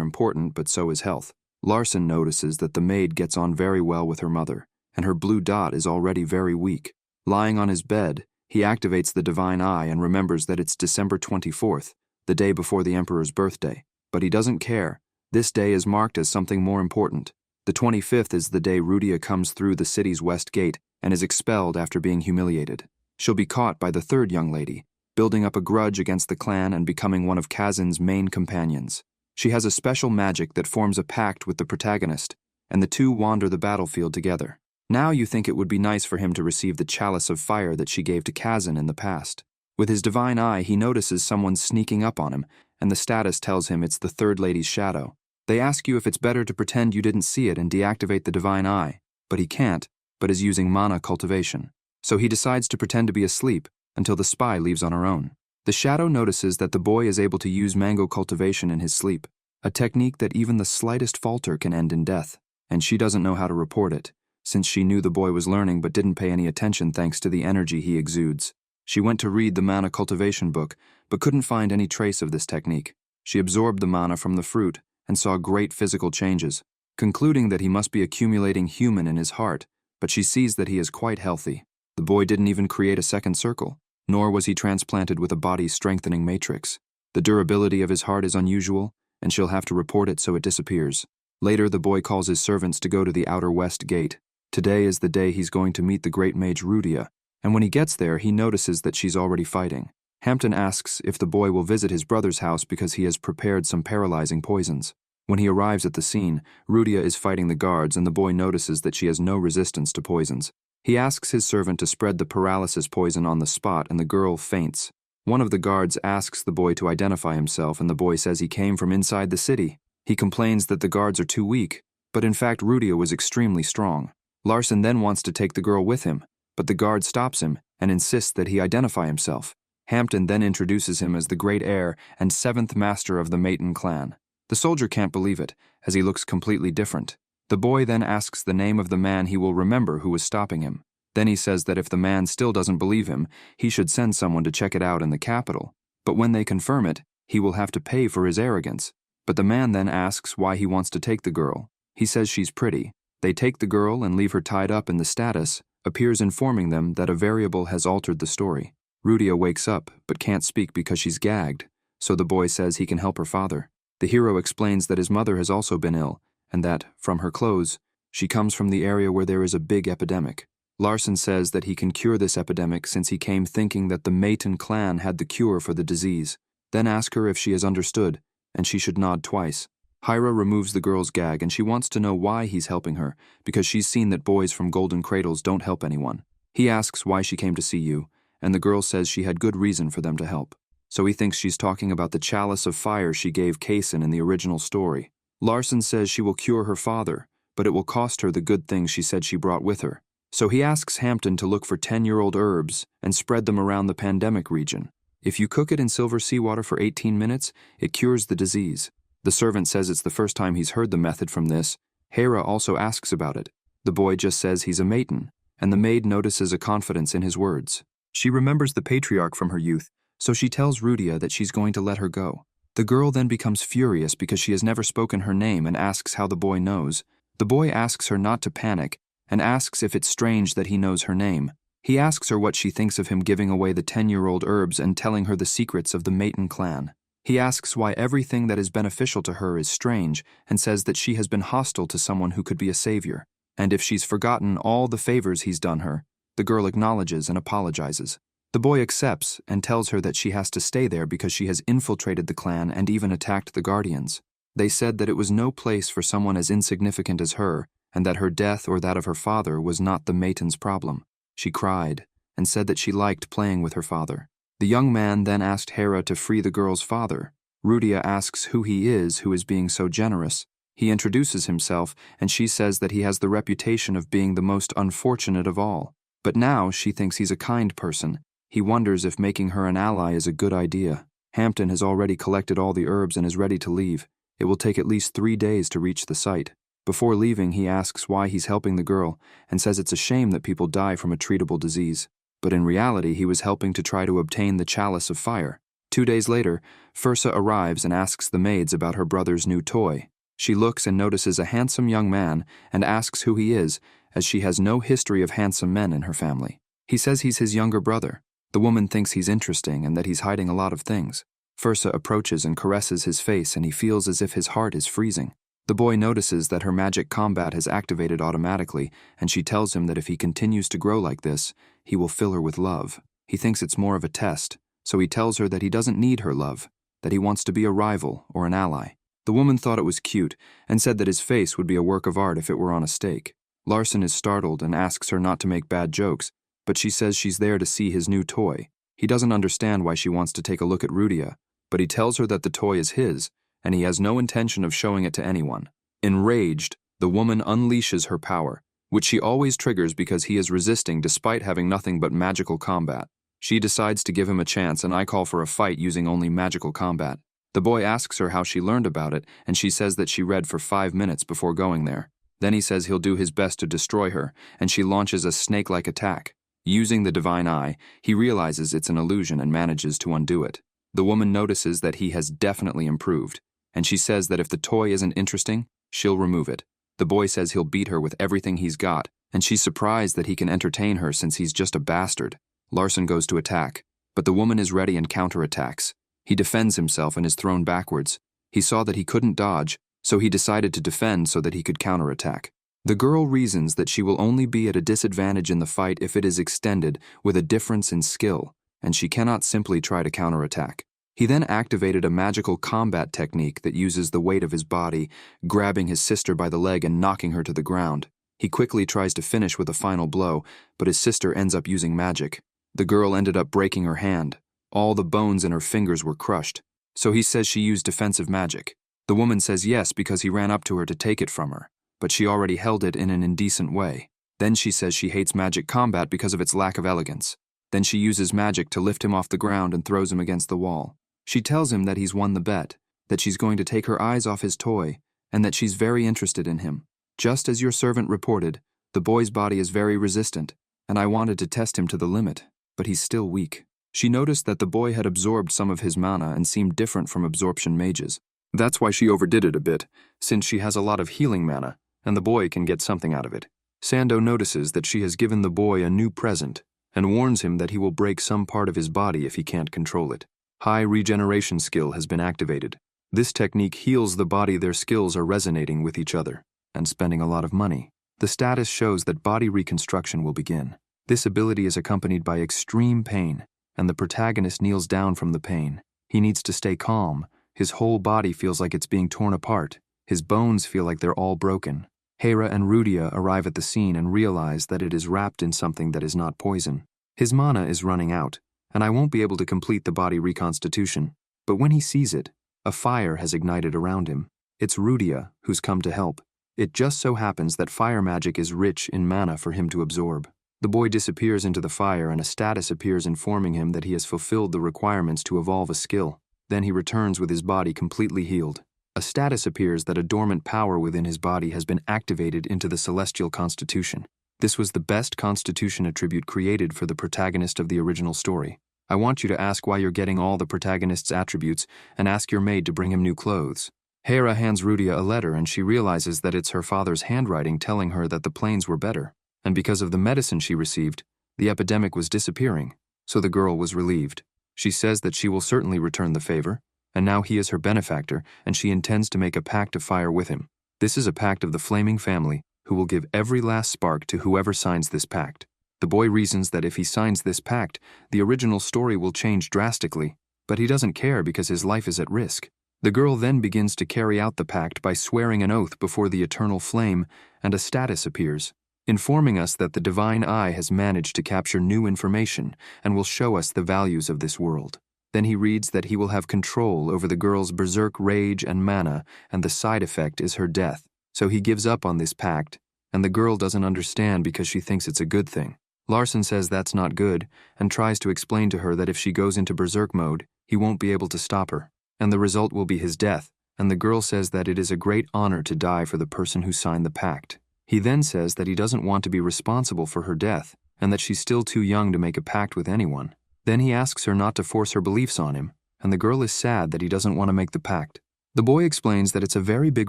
important, but so is health. Larson notices that the maid gets on very well with her mother, and her blue dot is already very weak. Lying on his bed, he activates the divine eye and remembers that it's December 24th, the day before the emperor's birthday. But he doesn't care. This day is marked as something more important. The 25th is the day Rudia comes through the city's west gate and is expelled after being humiliated. She'll be caught by the third young lady, building up a grudge against the clan and becoming one of Kazin's main companions. She has a special magic that forms a pact with the protagonist, and the two wander the battlefield together. Now you think it would be nice for him to receive the chalice of fire that she gave to Kazin in the past. With his divine eye, he notices someone sneaking up on him, and the status tells him it's the third lady's shadow. They ask you if it's better to pretend you didn't see it and deactivate the divine eye, but he can't, but is using mana cultivation. So he decides to pretend to be asleep until the spy leaves on her own. The shadow notices that the boy is able to use mango cultivation in his sleep, a technique that even the slightest falter can end in death, and she doesn't know how to report it, since she knew the boy was learning but didn't pay any attention thanks to the energy he exudes. She went to read the mana cultivation book, but couldn't find any trace of this technique. She absorbed the mana from the fruit and saw great physical changes, concluding that he must be accumulating human in his heart, but she sees that he is quite healthy. The boy didn't even create a second circle, nor was he transplanted with a body-strengthening matrix. The durability of his heart is unusual, and she'll have to report it so it disappears. Later, the boy calls his servants to go to the outer west gate. Today is the day he's going to meet the great mage Rudia, and when he gets there, he notices that she's already fighting. Hampton asks if the boy will visit his brother's house because he has prepared some paralyzing poisons. When he arrives at the scene, Rudia is fighting the guards and the boy notices that she has no resistance to poisons. He asks his servant to spread the paralysis poison on the spot and the girl faints. One of the guards asks the boy to identify himself and the boy says he came from inside the city. He complains that the guards are too weak, but in fact Rudia was extremely strong. Larson then wants to take the girl with him, but the guard stops him and insists that he identify himself. Hampton then introduces him as the great heir and seventh master of the Maton clan. The soldier can't believe it, as he looks completely different. The boy then asks the name of the man he will remember who was stopping him. Then he says that if the man still doesn't believe him, he should send someone to check it out in the capital. But when they confirm it, he will have to pay for his arrogance. But the man then asks why he wants to take the girl. He says she's pretty. They take the girl and leave her tied up and the status appears informing them that a variable has altered the story. Rudia wakes up, but can't speak because she's gagged, so the boy says he can help her father. The hero explains that his mother has also been ill, and that, from her clothes, she comes from the area where there is a big epidemic. Larson says that he can cure this epidemic since he came thinking that the Maton clan had the cure for the disease. Then ask her if she has understood, and she should nod twice. Hira removes the girl's gag and she wants to know why he's helping her, because she's seen that boys from golden cradles don't help anyone. He asks why she came to see you, and the girl says she had good reason for them to help. So he thinks she's talking about the chalice of fire she gave Kaysen in the original story. Larson says she will cure her father, but it will cost her the good things she said she brought with her. So he asks Hampton to look for 10-year-old herbs and spread them around the pandemic region. If you cook it in silver seawater for 18 minutes, it cures the disease. The servant says it's the first time he's heard the method from this. Hera also asks about it. The boy just says he's a Maton, and the maid notices a confidence in his words. She remembers the patriarch from her youth, so she tells Rudia that she's going to let her go. The girl then becomes furious because she has never spoken her name and asks how the boy knows. The boy asks her not to panic and asks if it's strange that he knows her name. He asks her what she thinks of him giving away the 10-year-old herbs and telling her the secrets of the Maton clan. He asks why everything that is beneficial to her is strange and says that she has been hostile to someone who could be a savior. And if she's forgotten all the favors he's done her, the girl acknowledges and apologizes. The boy accepts and tells her that she has to stay there because she has infiltrated the clan and even attacked the guardians. They said that it was no place for someone as insignificant as her, and that her death or that of her father was not the Maton's problem. She cried and said that she liked playing with her father. The young man then asked Hera to free the girl's father. Rudia asks who he is who is being so generous. He introduces himself, and she says that he has the reputation of being the most unfortunate of all. But now she thinks he's a kind person. He wonders if making her an ally is a good idea. Hampton has already collected all the herbs and is ready to leave. It will take at least 3 days to reach the site. Before leaving, he asks why he's helping the girl and says it's a shame that people die from a treatable disease. But in reality, he was helping to try to obtain the chalice of fire. 2 days later, Fursa arrives and asks the maids about her brother's new toy. She looks and notices a handsome young man and asks who he is, as she has no history of handsome men in her family. He says he's his younger brother. The woman thinks he's interesting and that he's hiding a lot of things. Fursa approaches and caresses his face and he feels as if his heart is freezing. The boy notices that her magic combat has activated automatically, and she tells him that if he continues to grow like this, he will fill her with love. He thinks it's more of a test, so he tells her that he doesn't need her love, that he wants to be a rival or an ally. The woman thought it was cute and said that his face would be a work of art if it were on a stake. Larson is startled and asks her not to make bad jokes, but she says she's there to see his new toy. He doesn't understand why she wants to take a look at Rudia, but he tells her that the toy is his, and he has no intention of showing it to anyone. Enraged, the woman unleashes her power, which she always triggers because he is resisting despite having nothing but magical combat. She decides to give him a chance, and I call for a fight using only magical combat. The boy asks her how she learned about it, and she says that she read for 5 minutes before going there. Then he says he'll do his best to destroy her, and she launches a snake-like attack. Using the divine eye, he realizes it's an illusion and manages to undo it. The woman notices that he has definitely improved, and she says that if the toy isn't interesting, she'll remove it. The boy says he'll beat her with everything he's got, and she's surprised that he can entertain her since he's just a bastard. Larson goes to attack, but the woman is ready and counterattacks. He defends himself and is thrown backwards. He saw that he couldn't dodge, so he decided to defend so that he could counterattack. The girl reasons that she will only be at a disadvantage in the fight if it is extended with a difference in skill, and she cannot simply try to counterattack. He then activated a magical combat technique that uses the weight of his body, grabbing his sister by the leg and knocking her to the ground. He quickly tries to finish with a final blow, but his sister ends up using magic. The girl ended up breaking her hand. All the bones in her fingers were crushed. So he says she used defensive magic. The woman says yes because he ran up to her to take it from her, but she already held it in an indecent way. Then she says she hates magic combat because of its lack of elegance. Then she uses magic to lift him off the ground and throws him against the wall. She tells him that he's won the bet, that she's going to take her eyes off his toy, and that she's very interested in him. Just as your servant reported, the boy's body is very resistant, and I wanted to test him to the limit, but he's still weak. She noticed that the boy had absorbed some of his mana and seemed different from absorption mages. That's why she overdid it a bit, since she has a lot of healing mana, and the boy can get something out of it. Sando notices that she has given the boy a new present, and warns him that he will break some part of his body if he can't control it. High regeneration skill has been activated. This technique heals the body. Their skills are resonating with each other, and spending a lot of money. The status shows that body reconstruction will begin. This ability is accompanied by extreme pain, and the protagonist kneels down from the pain. He needs to stay calm. His whole body feels like it's being torn apart. His bones feel like they're all broken. Hera and Rudia arrive at the scene and realize that it is wrapped in something that is not poison. His mana is running out, and I won't be able to complete the body reconstitution. But when he sees it, a fire has ignited around him. It's Rudia who's come to help. It just so happens that fire magic is rich in mana for him to absorb. The boy disappears into the fire and a status appears informing him that he has fulfilled the requirements to evolve a skill. Then he returns with his body completely healed. A status appears that a dormant power within his body has been activated into the celestial constitution. This was the best constitution attribute created for the protagonist of the original story. I want you to ask why you're getting all the protagonist's attributes and ask your maid to bring him new clothes. Hera hands Rudia a letter and she realizes that it's her father's handwriting telling her that the planes were better. And because of the medicine she received, the epidemic was disappearing, so the girl was relieved. She says that she will certainly return the favor, and now he is her benefactor, and she intends to make a pact of fire with him. This is a pact of the Flaming Family, who will give every last spark to whoever signs this pact. The boy reasons that if he signs this pact, the original story will change drastically, but he doesn't care because his life is at risk. The girl then begins to carry out the pact by swearing an oath before the eternal flame, and a status appears, informing us that the divine eye has managed to capture new information and will show us the values of this world. Then he reads that he will have control over the girl's berserk rage and mana, and the side effect is her death. So he gives up on this pact, and the girl doesn't understand because she thinks it's a good thing. Larson says that's not good, and tries to explain to her that if she goes into berserk mode, he won't be able to stop her, and the result will be his death, and the girl says that it is a great honor to die for the person who signed the pact. He then says that he doesn't want to be responsible for her death, and that she's still too young to make a pact with anyone. Then he asks her not to force her beliefs on him, and the girl is sad that he doesn't want to make the pact. The boy explains that it's a very big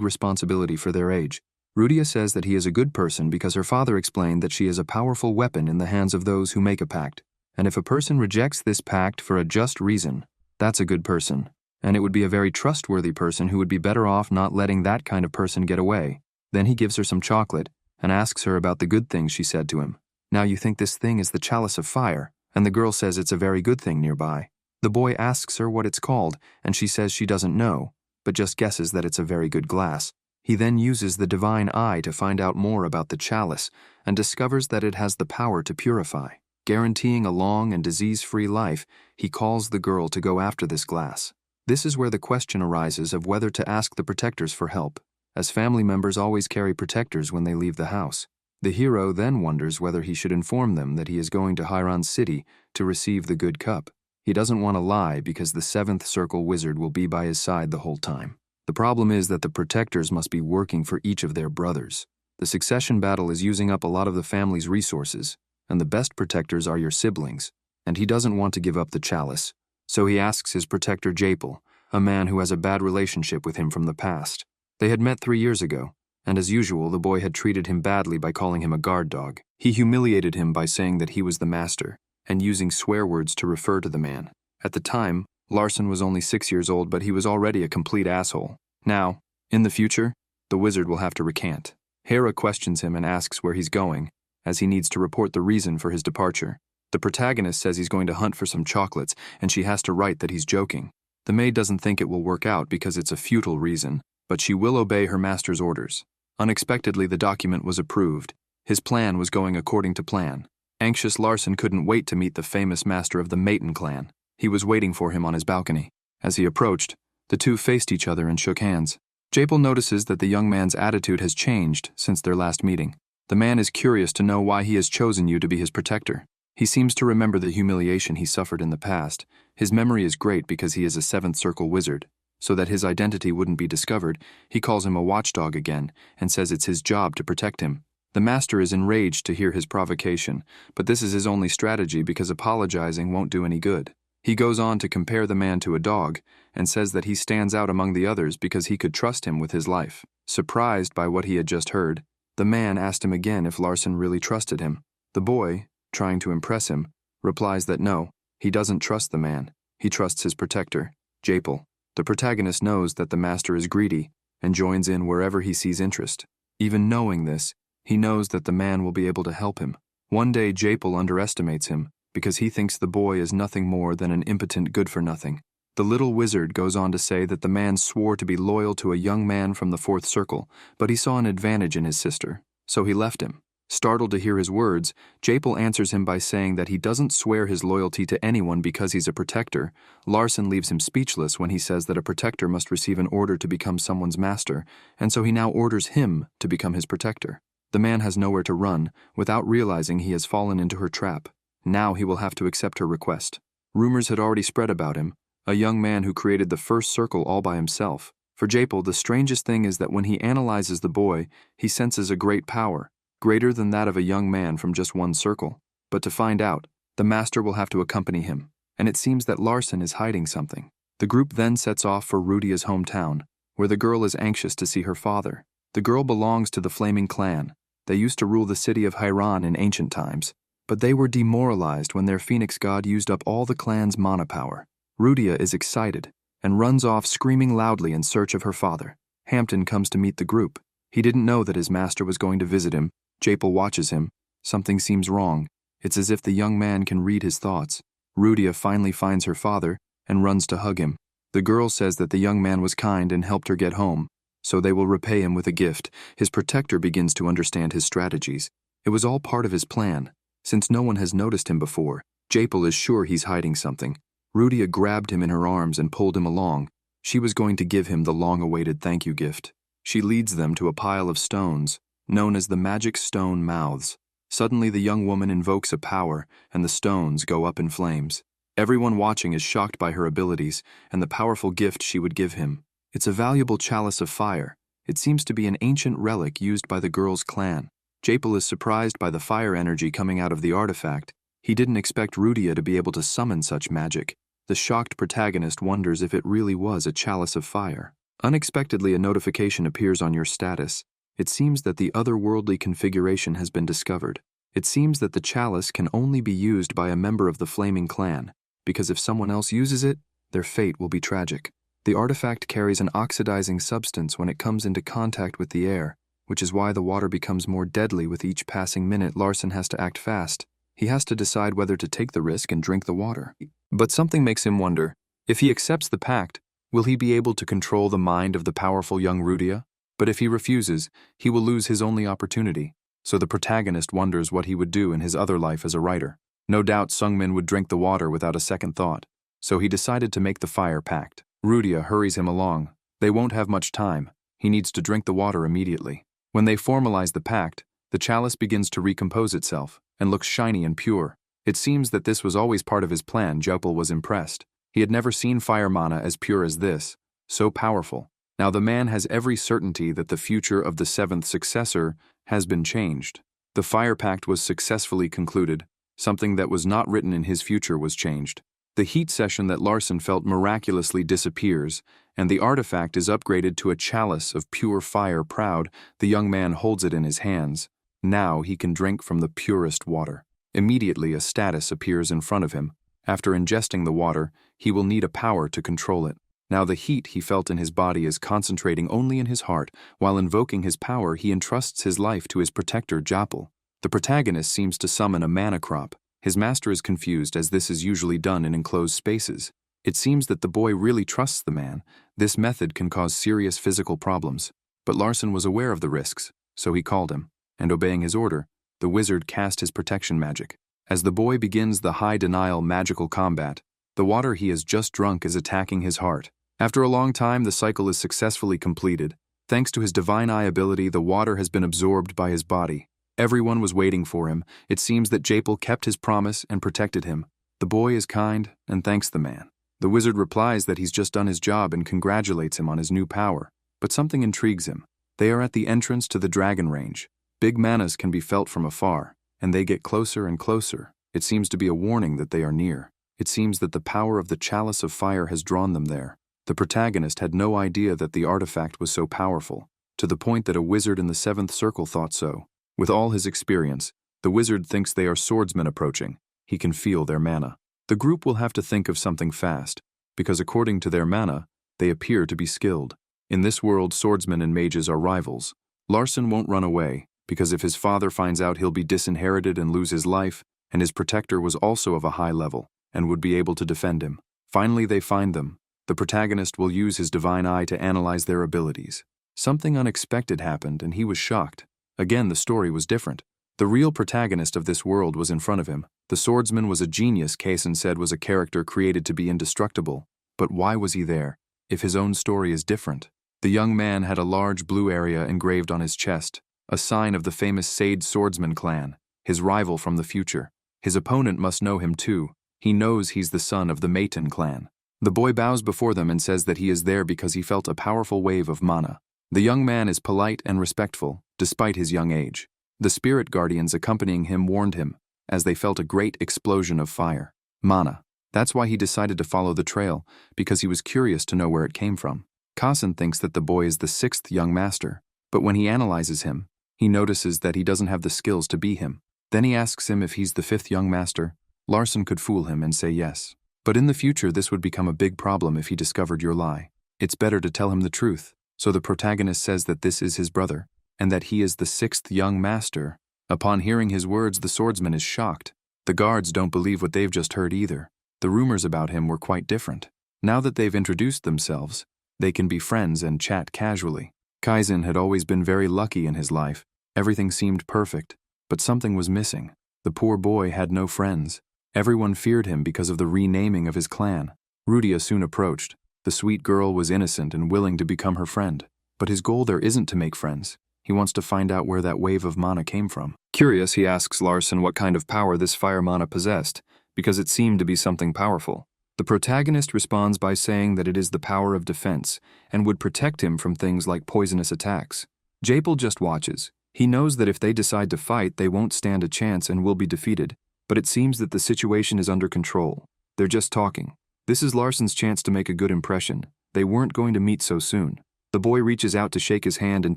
responsibility for their age. Rudia says that he is a good person because her father explained that she is a powerful weapon in the hands of those who make a pact, and if a person rejects this pact for a just reason, that's a good person, and it would be a very trustworthy person who would be better off not letting that kind of person get away. Then he gives her some chocolate and asks her about the good things she said to him. Now you think this thing is the chalice of fire, and the girl says it's a very good thing nearby. The boy asks her what it's called, and she says she doesn't know, but just guesses that it's a very good glass. He then uses the divine eye to find out more about the chalice and discovers that it has the power to purify. Guaranteeing a long and disease-free life, he calls the girl to go after this glass. This is where the question arises of whether to ask the protectors for help, as family members always carry protectors when they leave the house. The hero then wonders whether he should inform them that he is going to Hiron City to receive the good cup. He doesn't want to lie because the 7th Circle Wizard will be by his side the whole time. The problem is that the protectors must be working for each of their brothers. The succession battle is using up a lot of the family's resources, and the best protectors are your siblings, and he doesn't want to give up the chalice. So he asks his protector Japel, a man who has a bad relationship with him from the past. They had met 3 years ago, and as usual, the boy had treated him badly by calling him a guard dog. He humiliated him by saying that he was the master, and using swear words to refer to the man. At the time, Larson was only 6 years old, but he was already a complete asshole. Now, in the future, the wizard will have to recant. Hera questions him and asks where he's going, as he needs to report the reason for his departure. The protagonist says he's going to hunt for some chocolates, and she has to write that he's joking. The maid doesn't think it will work out because it's a futile reason, but she will obey her master's orders. Unexpectedly, the document was approved. His plan was going according to plan. Anxious Larson couldn't wait to meet the famous master of the Maiden clan. He was waiting for him on his balcony. As he approached, the two faced each other and shook hands. Japel notices that the young man's attitude has changed since their last meeting. The man is curious to know why he has chosen you to be his protector. He seems to remember the humiliation he suffered in the past. His memory is great because he is a seventh circle wizard. So that his identity wouldn't be discovered, he calls him a watchdog again and says it's his job to protect him. The master is enraged to hear his provocation, but this is his only strategy because apologizing won't do any good. He goes on to compare the man to a dog and says that he stands out among the others because he could trust him with his life. Surprised by what he had just heard, the man asked him again if Larson really trusted him. The boy, trying to impress him, replies that no, he doesn't trust the man. He trusts his protector, Japel. The protagonist knows that the master is greedy and joins in wherever he sees interest. Even knowing this, he knows that the man will be able to help him. One day, Japel underestimates him because he thinks the boy is nothing more than an impotent good-for-nothing. The little wizard goes on to say that the man swore to be loyal to a young man from the fourth circle, but he saw an advantage in his sister, so he left him. Startled to hear his words, Japel answers him by saying that he doesn't swear his loyalty to anyone because he's a protector. Larson leaves him speechless when he says that a protector must receive an order to become someone's master, and so he now orders him to become his protector. The man has nowhere to run, without realizing he has fallen into her trap. Now he will have to accept her request. Rumors had already spread about him, a young man who created the first circle all by himself. For Japel, the strangest thing is that when he analyzes the boy, he senses a great power, greater than that of a young man from just one circle. But to find out, the master will have to accompany him, and it seems that Larson is hiding something. The group then sets off for Rudia's hometown, where the girl is anxious to see her father. The girl belongs to the Flaming Clan. They used to rule the city of Hairan in ancient times, but they were demoralized when their phoenix god used up all the clan's mana power. Rudia is excited and runs off screaming loudly in search of her father. Hampton comes to meet the group. He didn't know that his master was going to visit him. Japel watches him. Something seems wrong. It's as if the young man can read his thoughts. Rudia finally finds her father and runs to hug him. The girl says that the young man was kind and helped her get home, so they will repay him with a gift. His protector begins to understand his strategies. It was all part of his plan. Since no one has noticed him before, Japel is sure he's hiding something. Rudia grabbed him in her arms and pulled him along. She was going to give him the long-awaited thank you gift. She leads them to a pile of stones, known as the magic stone mouths. Suddenly the young woman invokes a power, and the stones go up in flames. Everyone watching is shocked by her abilities and the powerful gift she would give him. It's a valuable chalice of fire. It seems to be an ancient relic used by the girl's clan. Japel is surprised by the fire energy coming out of the artifact. He didn't expect Rudia to be able to summon such magic. The shocked protagonist wonders if it really was a chalice of fire. Unexpectedly, a notification appears on your status. It seems that the otherworldly configuration has been discovered. It seems that the chalice can only be used by a member of the Flaming Clan, because if someone else uses it, their fate will be tragic. The artifact carries an oxidizing substance when it comes into contact with the air, which is why the water becomes more deadly with each passing minute. Larson has to act fast. He has to decide whether to take the risk and drink the water. But something makes him wonder, if he accepts the pact, will he be able to control the mind of the powerful young Rudia? But if he refuses, he will lose his only opportunity. So the protagonist wonders what he would do in his other life as a writer. No doubt Sungmin would drink the water without a second thought. So he decided to make the fire pact. Rudia hurries him along. They won't have much time. He needs to drink the water immediately. When they formalize the pact, the chalice begins to recompose itself and looks shiny and pure. It seems that this was always part of his plan. Japel was impressed. He had never seen fire mana as pure as this, so powerful. Now the man has every certainty that the future of the seventh successor has been changed. The fire pact was successfully concluded. Something that was not written in his future was changed. The heat session that Larson felt miraculously disappears, and the artifact is upgraded to a chalice of pure fire. Proud, the young man holds it in his hands. Now he can drink from the purest water. Immediately a status appears in front of him. After ingesting the water, he will need a power to control it. Now the heat he felt in his body is concentrating only in his heart. While invoking his power, he entrusts his life to his protector, Japel. The protagonist seems to summon a mana crop. His master is confused, as this is usually done in enclosed spaces. It seems that the boy really trusts the man. This method can cause serious physical problems. But Larson was aware of the risks, so he called him, and obeying his order, the wizard cast his protection magic. As the boy begins the high-denial magical combat, the water he has just drunk is attacking his heart. After a long time, the cycle is successfully completed. Thanks to his divine eye ability, the water has been absorbed by his body. Everyone was waiting for him. It seems that Japel kept his promise and protected him. The boy is kind and thanks the man. The wizard replies that he's just done his job and congratulates him on his new power. But something intrigues him. They are at the entrance to the dragon range. Big manas can be felt from afar, and they get closer and closer. It seems to be a warning that they are near. It seems that the power of the chalice of fire has drawn them there. The protagonist had no idea that the artifact was so powerful, to the point that a wizard in the seventh circle thought so. With all his experience, the wizard thinks they are swordsmen approaching. He can feel their mana. The group will have to think of something fast, because according to their mana, they appear to be skilled. In this world, swordsmen and mages are rivals. Larson won't run away, because if his father finds out, he'll be disinherited and lose his life, and his protector was also of a high level, and would be able to defend him. Finally, they find them. The protagonist will use his divine eye to analyze their abilities. Something unexpected happened, and he was shocked. Again, the story was different. The real protagonist of this world was in front of him. The swordsman was a genius, Kaysen said was a character created to be indestructible. But why was he there, if his own story is different? The young man had a large blue area engraved on his chest, a sign of the famous Sade swordsman clan, his rival from the future. His opponent must know him too. He knows he's the son of the Maton clan. The boy bows before them and says that he is there because he felt a powerful wave of mana. The young man is polite and respectful, despite his young age. The spirit guardians accompanying him warned him, as they felt a great explosion of fire. Mana. That's why he decided to follow the trail, because he was curious to know where it came from. Kaysen thinks that the boy is the sixth young master, but when he analyzes him, he notices that he doesn't have the skills to be him. Then he asks him if he's the fifth young master. Larson could fool him and say yes. But in the future, this would become a big problem if he discovered your lie. It's better to tell him the truth. So the protagonist says that this is his brother, and that he is the sixth young master. Upon hearing his words, the swordsman is shocked. The guards don't believe what they've just heard either. The rumors about him were quite different. Now that they've introduced themselves, they can be friends and chat casually. Kaysen had always been very lucky in his life. Everything seemed perfect, but something was missing. The poor boy had no friends. Everyone feared him because of the renaming of his clan. Rudia soon approached. The sweet girl was innocent and willing to become her friend. But his goal there isn't to make friends. He wants to find out where that wave of mana came from. Curious, he asks Larson what kind of power this fire mana possessed, because it seemed to be something powerful. The protagonist responds by saying that it is the power of defense, and would protect him from things like poisonous attacks. Japel just watches. He knows that if they decide to fight, they won't stand a chance and will be defeated. But it seems that the situation is under control. They're just talking. This is Larson's chance to make a good impression. They weren't going to meet so soon. The boy reaches out to shake his hand and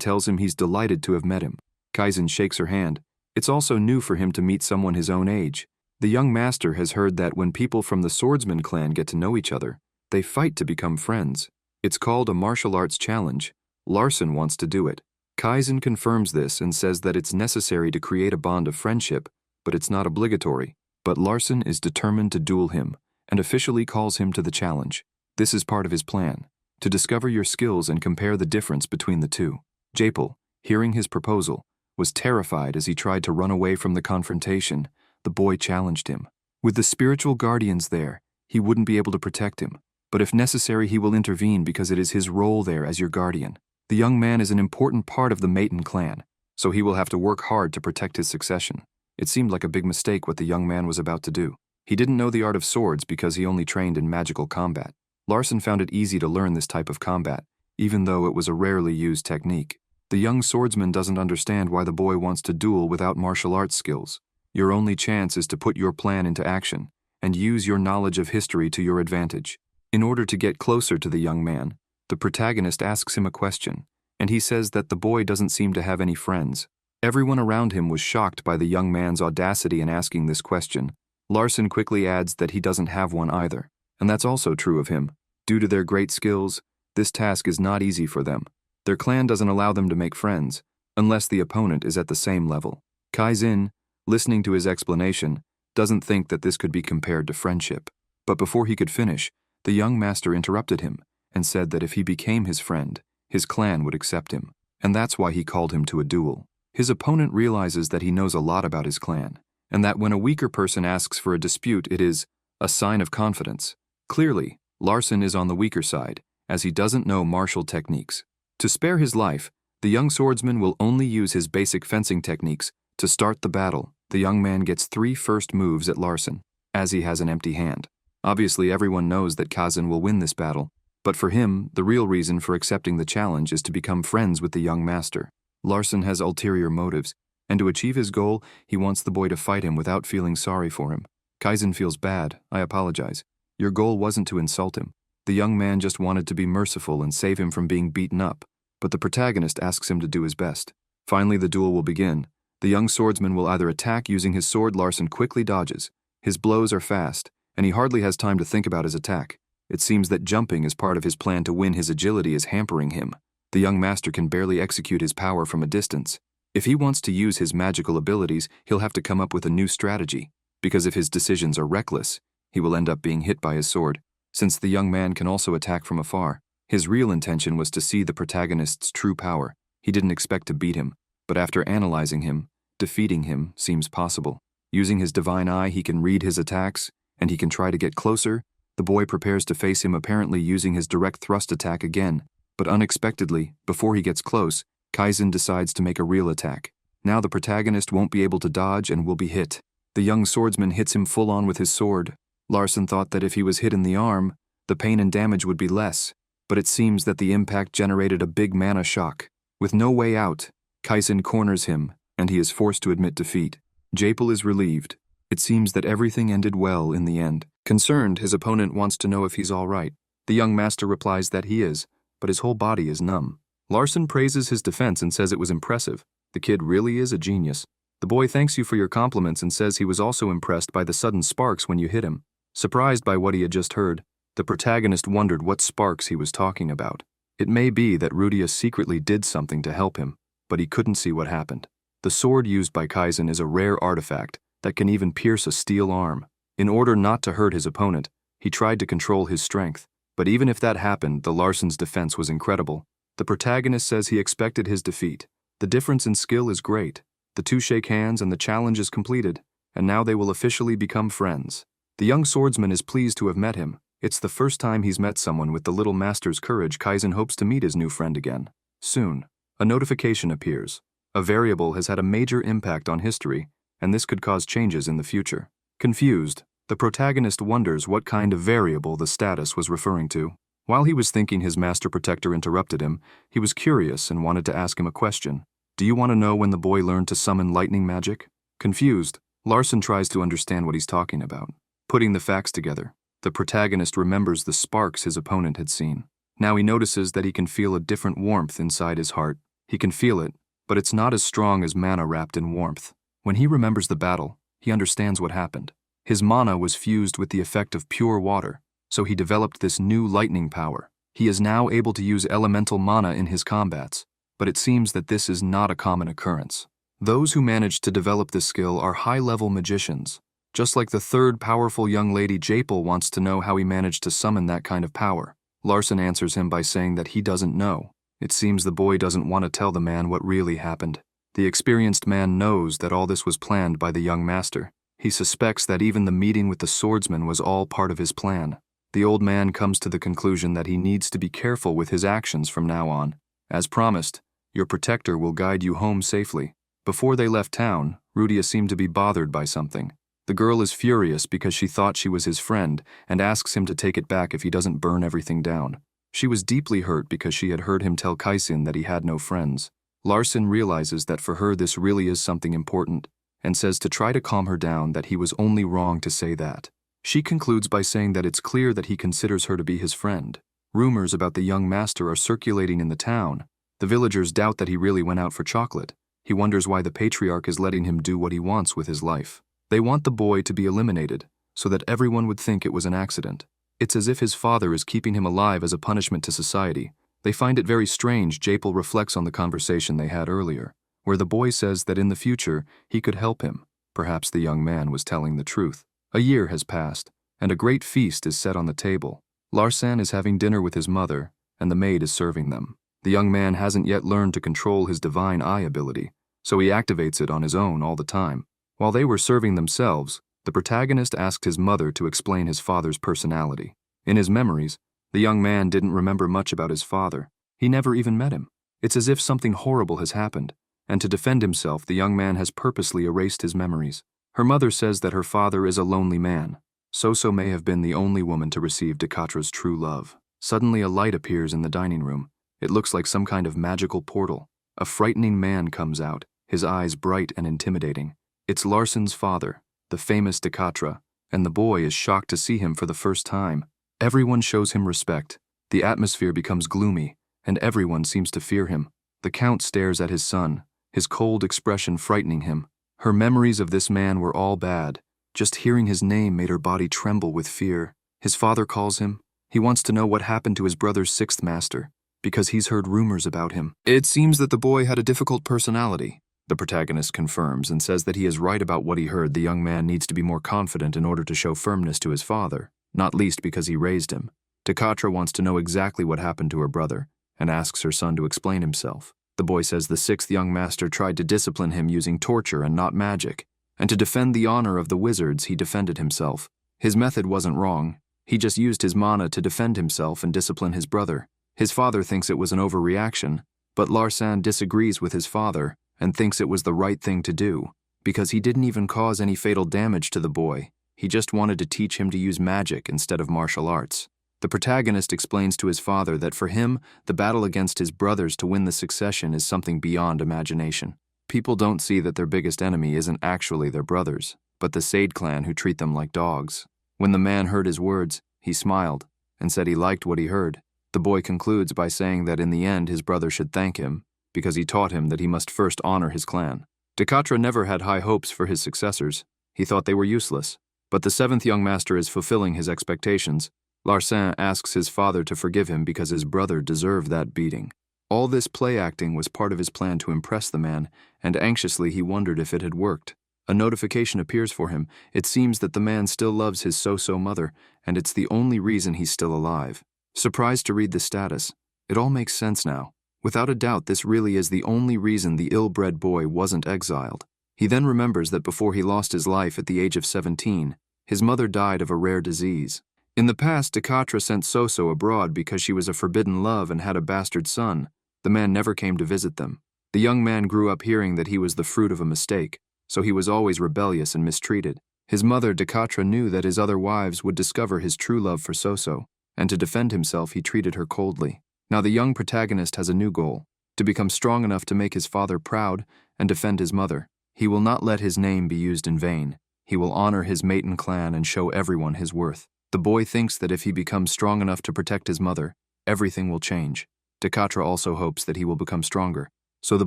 tells him he's delighted to have met him. Kaysen shakes her hand. It's also new for him to meet someone his own age. The young master has heard that when people from the swordsman clan get to know each other, they fight to become friends. It's called a martial arts challenge. Larson wants to do it. Kaysen confirms this and says that it's necessary to create a bond of friendship, but it's not obligatory. But Larson is determined to duel him, and officially calls him to the challenge. This is part of his plan, to discover your skills and compare the difference between the two. Japel, hearing his proposal, was terrified as he tried to run away from the confrontation. The boy challenged him. With the spiritual guardians there, he wouldn't be able to protect him, but if necessary he will intervene because it is his role there as your guardian. The young man is an important part of the Maton clan, so he will have to work hard to protect his succession. It seemed like a big mistake what the young man was about to do. He didn't know the art of swords because he only trained in magical combat. Larson found it easy to learn this type of combat, even though it was a rarely used technique. The young swordsman doesn't understand why the boy wants to duel without martial arts skills. Your only chance is to put your plan into action, and use your knowledge of history to your advantage. In order to get closer to the young man, the protagonist asks him a question, and he says that the boy doesn't seem to have any friends. Everyone around him was shocked by the young man's audacity in asking this question. Larson quickly adds that he doesn't have one either, and that's also true of him. Due to their great skills, this task is not easy for them. Their clan doesn't allow them to make friends, unless the opponent is at the same level. Kaysen, listening to his explanation, doesn't think that this could be compared to friendship. But before he could finish, The young master interrupted him and said that if he became his friend, his clan would accept him, and that's why he called him to a duel. His opponent realizes that he knows a lot about his clan, and that when a weaker person asks for a dispute, it is a sign of confidence. Clearly, Larson is on the weaker side, as he doesn't know martial techniques. To spare his life, the young swordsman will only use his basic fencing techniques to start the battle. The young man gets 3 first moves at Larson, as he has an empty hand. Obviously, everyone knows that Kazan will win this battle, but for him, the real reason for accepting the challenge is to become friends with the young master. Larson has ulterior motives, and to achieve his goal, he wants the boy to fight him without feeling sorry for him. Kaizen feels bad. I apologize. Your goal wasn't to insult him. The young man just wanted to be merciful and save him from being beaten up, but the protagonist asks him to do his best. Finally, the duel will begin. The young swordsman will either attack using his sword. Larson quickly dodges. His blows are fast, and he hardly has time to think about his attack. It seems that jumping is part of his plan to win. His agility is hampering him. The young master can barely execute his power from a distance. If he wants to use his magical abilities, he'll have to come up with a new strategy, because if his decisions are reckless, he will end up being hit by his sword. Since the young man can also attack from afar, his real intention was to see the protagonist's true power. He didn't expect to beat him, but after analyzing him, defeating him seems possible. Using his divine eye, he can read his attacks, and he can try to get closer. The boy prepares to face him, apparently using his direct thrust attack again, but unexpectedly, before he gets close, Kaizen decides to make a real attack. Now the protagonist won't be able to dodge and will be hit. The young swordsman hits him full on with his sword. Larson thought that if he was hit in the arm, the pain and damage would be less, but it seems that the impact generated a big mana shock. With no way out, Kaizen corners him, and he is forced to admit defeat. Japel is relieved. It seems that everything ended well in the end. Concerned, his opponent wants to know if he's all right. The young master replies that he is, but his whole body is numb. Larson praises his defense and says it was impressive. The kid really is a genius. The boy thanks you for your compliments and says he was also impressed by the sudden sparks when you hit him. Surprised by what he had just heard, the protagonist wondered what sparks he was talking about. It may be that Rudia secretly did something to help him, but he couldn't see what happened. The sword used by Kaizen is a rare artifact that can even pierce a steel arm. In order not to hurt his opponent, he tried to control his strength, but even if that happened, the Larson's defense was incredible. The protagonist says he expected his defeat. The difference in skill is great. The two shake hands and the challenge is completed, and now they will officially become friends. The young swordsman is pleased to have met him. It's the first time he's met someone with the little master's courage. Kaizen hopes to meet his new friend again. Soon, a notification appears. A variable has had a major impact on history, and this could cause changes in the future. Confused, the protagonist wonders what kind of variable the status was referring to. While he was thinking, his master protector interrupted him. He was curious and wanted to ask him a question. Do you want to know when the boy learned to summon lightning magic? Confused, Larson tries to understand what he's talking about. Putting the facts together, the protagonist remembers the sparks his opponent had seen. Now he notices that he can feel a different warmth inside his heart. He can feel it, but it's not as strong as mana wrapped in warmth. When he remembers the battle, he understands what happened. His mana was fused with the effect of pure water, so he developed this new lightning power. He is now able to use elemental mana in his combats, but it seems that this is not a common occurrence. Those who manage to develop this skill are high-level magicians. Just like the third powerful young lady, Japel wants to know how he managed to summon that kind of power. Larson answers him by saying that he doesn't know. It seems the boy doesn't want to tell the man what really happened. The experienced man knows that all this was planned by the young master. He suspects that even the meeting with the swordsman was all part of his plan. The old man comes to the conclusion that he needs to be careful with his actions from now on. As promised, your protector will guide you home safely. Before they left town, Rudia seemed to be bothered by something. The girl is furious because she thought she was his friend and asks him to take it back if he doesn't burn everything down. She was deeply hurt because she had heard him tell Kaizen that he had no friends. Larson realizes that for her this really is something important, and says to try to calm her down that he was only wrong to say that. She concludes by saying that it's clear that he considers her to be his friend. Rumors about the young master are circulating in the town. The villagers doubt that he really went out for chocolate. He wonders why the patriarch is letting him do what he wants with his life. They want the boy to be eliminated, so that everyone would think it was an accident. It's as if his father is keeping him alive as a punishment to society. They find it very strange. Japel reflects on the conversation they had earlier, where the boy says that in the future he could help him. Perhaps the young man was telling the truth. A year has passed, and a great feast is set on the table. Larsan is having dinner with his mother, and the maid is serving them. The young man hasn't yet learned to control his divine eye ability, so he activates it on his own all the time. While they were serving themselves, the protagonist asked his mother to explain his father's personality. In his memories, the young man didn't remember much about his father. He never even met him. It's as if something horrible has happened, and to defend himself, the young man has purposely erased his memories. Her mother says that her father is a lonely man. Soso may have been the only woman to receive Dekatra's true love. Suddenly a light appears in the dining room. It looks like some kind of magical portal. A frightening man comes out, his eyes bright and intimidating. It's Larsan's father, the famous Dekatra, and the boy is shocked to see him for the first time. Everyone shows him respect. The atmosphere becomes gloomy, and everyone seems to fear him. The Count stares at his son, his cold expression frightening him. Her memories of this man were all bad. Just hearing his name made her body tremble with fear. His father calls him. He wants to know what happened to his brother's sixth master, because he's heard rumors about him. It seems that the boy had a difficult personality, the protagonist confirms and says that he is right about what he heard. The young man needs to be more confident in order to show firmness to his father, not least because he raised him. Dekatra wants to know exactly what happened to her brother and asks her son to explain himself. The boy says the sixth young master tried to discipline him using torture and not magic, and to defend the honor of the wizards, he defended himself. His method wasn't wrong. He just used his mana to defend himself and discipline his brother. His father thinks it was an overreaction, but Larsan disagrees with his father and thinks it was the right thing to do, because he didn't even cause any fatal damage to the boy. He just wanted to teach him to use magic instead of martial arts. The protagonist explains to his father that for him, the battle against his brothers to win the succession is something beyond imagination. People don't see that their biggest enemy isn't actually their brothers, but the Sade clan who treat them like dogs. When the man heard his words, he smiled and said he liked what he heard. The boy concludes by saying that in the end his brother should thank him, because he taught him that he must first honor his clan. Dekatra never had high hopes for his successors. He thought they were useless. But the seventh young master is fulfilling his expectations. Larsan asks his father to forgive him because his brother deserved that beating. All this play acting was part of his plan to impress the man, and anxiously he wondered if it had worked. A notification appears for him. It seems that the man still loves his so-so mother, and it's the only reason he's still alive. Surprised to read the status, it all makes sense now. Without a doubt, this really is the only reason the ill-bred boy wasn't exiled. He then remembers that before he lost his life at the age of 17, his mother died of a rare disease. In the past, Dekatra sent Soso abroad because she was a forbidden love and had a bastard son. The man never came to visit them. The young man grew up hearing that he was the fruit of a mistake, so he was always rebellious and mistreated. His mother, Dekatra, knew that his other wives would discover his true love for Soso, and to defend himself he treated her coldly. Now the young protagonist has a new goal, to become strong enough to make his father proud and defend his mother. He will not let his name be used in vain. He will honor his maiden clan and show everyone his worth. The boy thinks that if he becomes strong enough to protect his mother, everything will change. Dekatra also hopes that he will become stronger, so the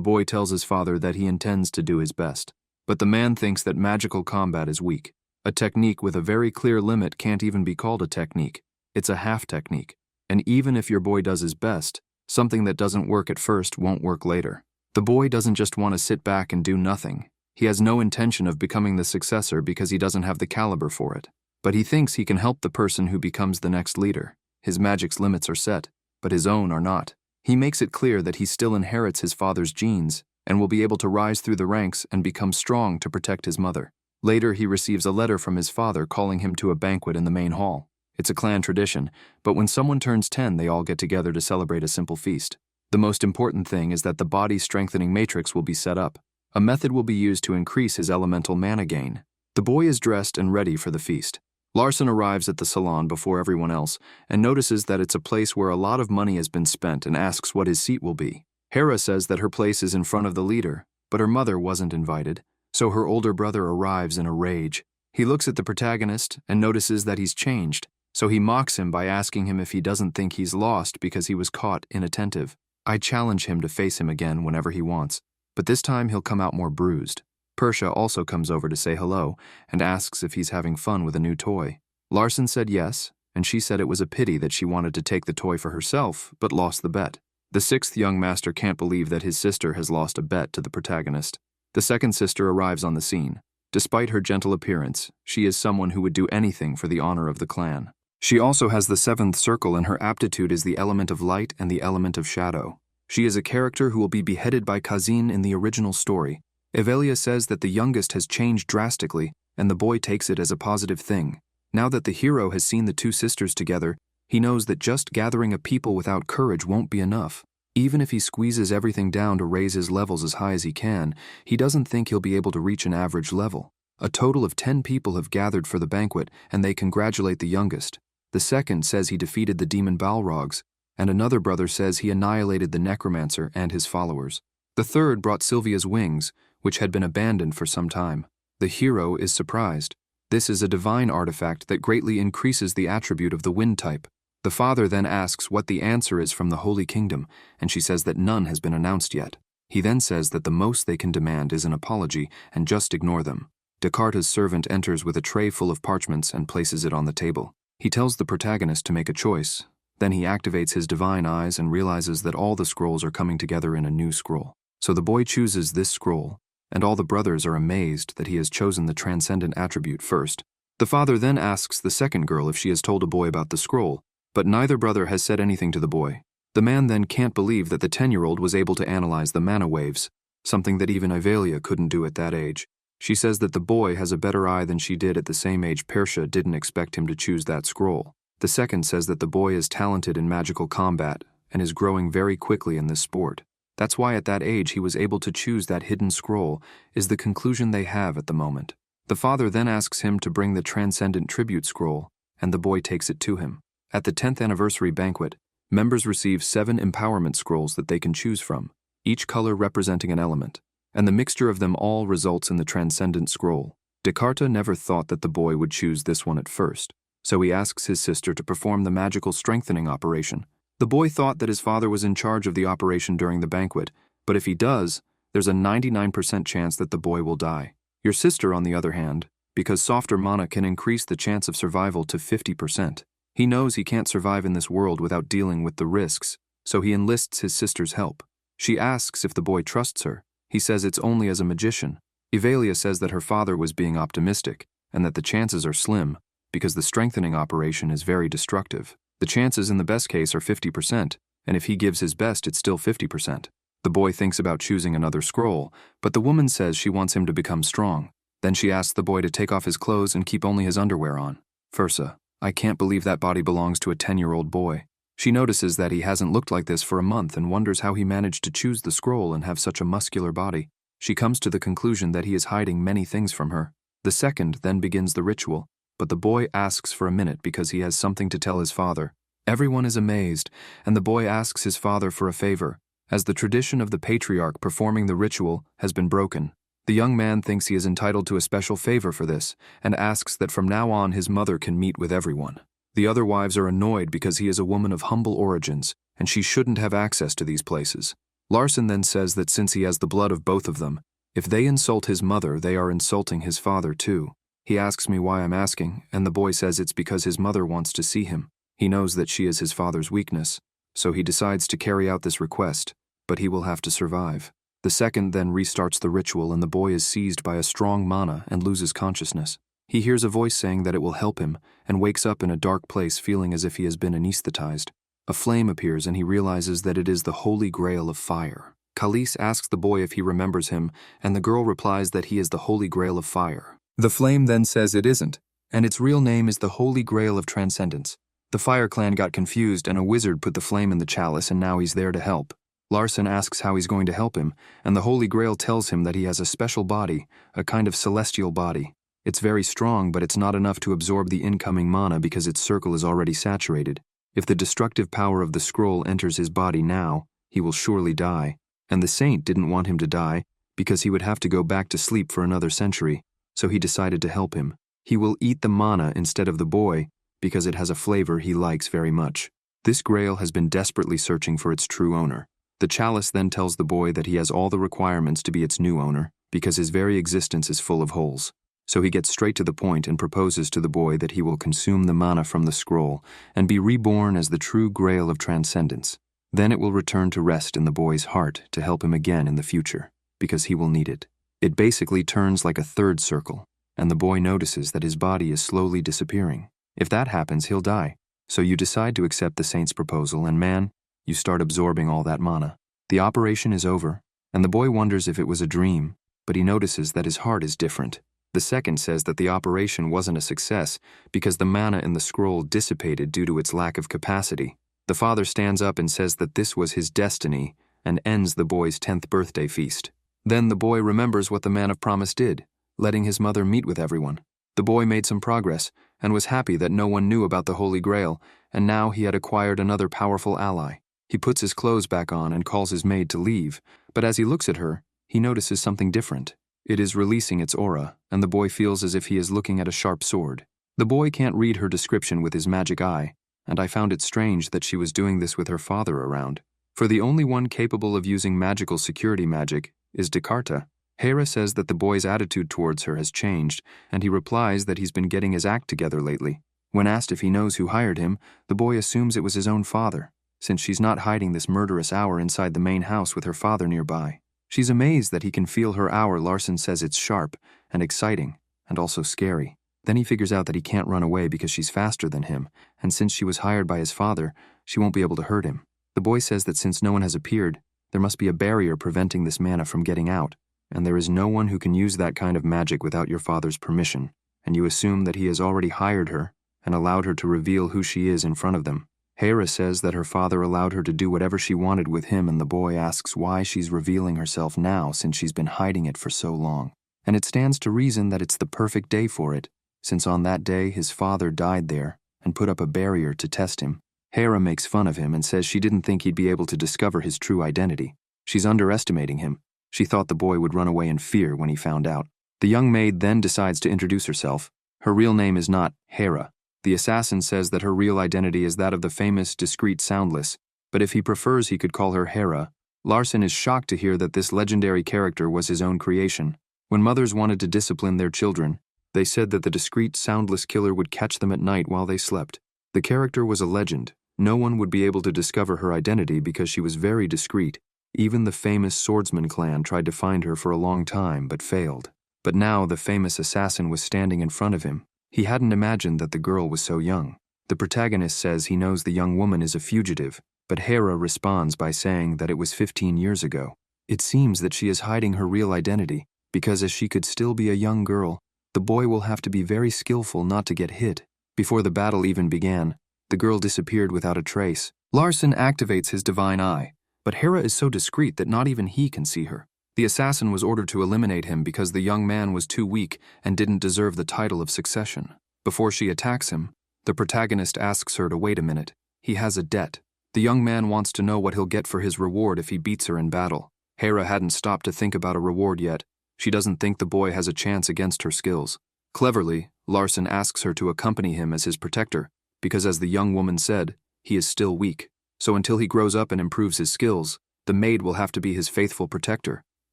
boy tells his father that he intends to do his best. But the man thinks that magical combat is weak. A technique with a very clear limit can't even be called a technique. It's a half technique. And even if your boy does his best, something that doesn't work at first won't work later. The boy doesn't just want to sit back and do nothing. He has no intention of becoming the successor because he doesn't have the caliber for it. But he thinks he can help the person who becomes the next leader. His magic's limits are set, but his own are not. He makes it clear that he still inherits his father's genes and will be able to rise through the ranks and become strong to protect his mother. Later, he receives a letter from his father calling him to a banquet in the main hall. It's a clan tradition, but when someone turns 10, they all get together to celebrate a simple feast. The most important thing is that the body strengthening matrix will be set up. A method will be used to increase his elemental mana gain. The boy is dressed and ready for the feast. Larsan arrives at the salon before everyone else and notices that it's a place where a lot of money has been spent and asks what his seat will be. Hera says that her place is in front of the leader, but her mother wasn't invited, so her older brother arrives in a rage. He looks at the protagonist and notices that he's changed, so he mocks him by asking him if he doesn't think he's lost because he was caught inattentive. I challenge him to face him again whenever he wants, but this time he'll come out more bruised. Persia also comes over to say hello and asks if he's having fun with a new toy. Larsan said yes, and she said it was a pity that she wanted to take the toy for herself, but lost the bet. The sixth young master can't believe that his sister has lost a bet to the protagonist. The second sister arrives on the scene. Despite her gentle appearance, she is someone who would do anything for the honor of the clan. She also has the seventh circle, and her aptitude is the element of light and the element of shadow. She is a character who will be beheaded by Kazin in the original story. Evelia says that the youngest has changed drastically, and the boy takes it as a positive thing. Now that the hero has seen the two sisters together, he knows that just gathering a people without courage won't be enough. Even if he squeezes everything down to raise his levels as high as he can, he doesn't think he'll be able to reach an average level. A total of 10 people have gathered for the banquet, and they congratulate the youngest. The second says he defeated the demon Balrogs, and another brother says he annihilated the necromancer and his followers. The third brought Sylvia's wings, which had been abandoned for some time. The hero is surprised. This is a divine artifact that greatly increases the attribute of the wind type. The father then asks what the answer is from the Holy Kingdom, and she says that none has been announced yet. He then says that the most they can demand is an apology and just ignore them. Descartes' servant enters with a tray full of parchments and places it on the table. He tells the protagonist to make a choice. Then he activates his divine eyes and realizes that all the scrolls are coming together in a new scroll. So the boy chooses this scroll, and all the brothers are amazed that he has chosen the transcendent attribute first. The father then asks the second girl if she has told a boy about the scroll, but neither brother has said anything to the boy. The man then can't believe that the 10-year-old was able to analyze the mana waves, something that even Ivelia couldn't do at that age. She says that the boy has a better eye than she did at the same age. Persha didn't expect him to choose that scroll. The second says that the boy is talented in magical combat and is growing very quickly in this sport. That's why at that age he was able to choose that hidden scroll, is the conclusion they have at the moment. The father then asks him to bring the transcendent tribute scroll, and the boy takes it to him. At the 10th anniversary banquet, members receive 7 empowerment scrolls that they can choose from, each color representing an element, and the mixture of them all results in the transcendent scroll. Descartes never thought that the boy would choose this one at first, so he asks his sister to perform the magical strengthening operation. The boy thought that his father was in charge of the operation during the banquet, but if he does, there's a 99% chance that the boy will die. Your sister, on the other hand, because softer mana can increase the chance of survival to 50%. He knows he can't survive in this world without dealing with the risks, so he enlists his sister's help. She asks if the boy trusts her. He says it's only as a magician. Ivelia says that her father was being optimistic, and that the chances are slim, because the strengthening operation is very destructive. The chances in the best case are 50%, and if he gives his best, it's still 50%. The boy thinks about choosing another scroll, but the woman says she wants him to become strong. Then she asks the boy to take off his clothes and keep only his underwear on. Fursa, I can't believe that body belongs to a 10-year-old boy. She notices that he hasn't looked like this for a month and wonders how he managed to choose the scroll and have such a muscular body. She comes to the conclusion that he is hiding many things from her. The second then begins the ritual, but the boy asks for a minute because he has something to tell his father. Everyone is amazed, and the boy asks his father for a favor, as the tradition of the patriarch performing the ritual has been broken. The young man thinks he is entitled to a special favor for this, and asks that from now on his mother can meet with everyone. The other wives are annoyed because he is a woman of humble origins, and she shouldn't have access to these places. Larson then says that since he has the blood of both of them, if they insult his mother, they are insulting his father too. He asks me why I'm asking, and the boy says it's because his mother wants to see him. He knows that she is his father's weakness, so he decides to carry out this request, but he will have to survive. The second then restarts the ritual, and the boy is seized by a strong mana and loses consciousness. He hears a voice saying that it will help him, and wakes up in a dark place feeling as if he has been anesthetized. A flame appears and he realizes that it is the Holy Grail of Fire. Khalees asks the boy if he remembers him, and the girl replies that he is the Holy Grail of Fire. The flame then says it isn't, and its real name is the Holy Grail of Transcendence. The Fire Clan got confused, and a wizard put the flame in the chalice, and now he's there to help. Larson asks how he's going to help him, and the Holy Grail tells him that he has a special body, a kind of celestial body. It's very strong, but it's not enough to absorb the incoming mana because its circle is already saturated. If the destructive power of the scroll enters his body now, he will surely die. And the saint didn't want him to die because he would have to go back to sleep for another century, so he decided to help him. He will eat the mana instead of the boy because it has a flavor he likes very much. This grail has been desperately searching for its true owner. The chalice then tells the boy that he has all the requirements to be its new owner because his very existence is full of holes. So he gets straight to the point and proposes to the boy that he will consume the mana from the scroll and be reborn as the true grail of transcendence. Then it will return to rest in the boy's heart to help him again in the future, because he will need it. It basically turns like a third circle, and the boy notices that his body is slowly disappearing. If that happens, he'll die. So you decide to accept the saint's proposal, and man, you start absorbing all that mana. The operation is over, and the boy wonders if it was a dream, but he notices that his heart is different. The second says that the operation wasn't a success because the mana in the scroll dissipated due to its lack of capacity. The father stands up and says that this was his destiny and ends the boy's 10th birthday feast. Then the boy remembers what the man of promise did, letting his mother meet with everyone. The boy made some progress and was happy that no one knew about the Holy Grail, and now he had acquired another powerful ally. He puts his clothes back on and calls his maid to leave, but as he looks at her, he notices something different. It is releasing its aura, and the boy feels as if he is looking at a sharp sword. The boy can't read her description with his magic eye, and I found it strange that she was doing this with her father around. For the only one capable of using magical security magic is Descartes. Hera says that the boy's attitude towards her has changed, and he replies that he's been getting his act together lately. When asked if he knows who hired him, the boy assumes it was his own father, since she's not hiding this murderous hour inside the main house with her father nearby. She's amazed that he can feel her hour. Larson says it's sharp and exciting and also scary. Then he figures out that he can't run away because she's faster than him, and since she was hired by his father, she won't be able to hurt him. The boy says that since no one has appeared, there must be a barrier preventing this mana from getting out, and there is no one who can use that kind of magic without your father's permission, and you assume that he has already hired her and allowed her to reveal who she is in front of them. Hera says that her father allowed her to do whatever she wanted with him, and the boy asks why she's revealing herself now since she's been hiding it for so long. And it stands to reason that it's the perfect day for it, since on that day his father died there and put up a barrier to test him. Hera makes fun of him and says she didn't think he'd be able to discover his true identity. She's underestimating him. She thought the boy would run away in fear when he found out. The young maid then decides to introduce herself. Her real name is not Hera. The assassin says that her real identity is that of the famous discreet Soundless, but if he prefers he could call her Hera. Larson is shocked to hear that this legendary character was his own creation. When mothers wanted to discipline their children, they said that the discreet Soundless killer would catch them at night while they slept. The character was a legend. No one would be able to discover her identity because she was very discreet. Even the famous swordsman clan tried to find her for a long time but failed. But now the famous assassin was standing in front of him. He hadn't imagined that the girl was so young. The protagonist says he knows the young woman is a fugitive, but Hera responds by saying that it was 15 years ago. It seems that she is hiding her real identity, because as she could still be a young girl, the boy will have to be very skillful not to get hit. Before the battle even began, the girl disappeared without a trace. Larson activates his divine eye, but Hera is so discreet that not even he can see her. The assassin was ordered to eliminate him because the young man was too weak and didn't deserve the title of succession. Before she attacks him, the protagonist asks her to wait a minute. He has a debt. The young man wants to know what he'll get for his reward if he beats her in battle. Hera hadn't stopped to think about a reward yet. She doesn't think the boy has a chance against her skills. Cleverly, Larson asks her to accompany him as his protector, because as the young woman said, he is still weak. So until he grows up and improves his skills, the maid will have to be his faithful protector.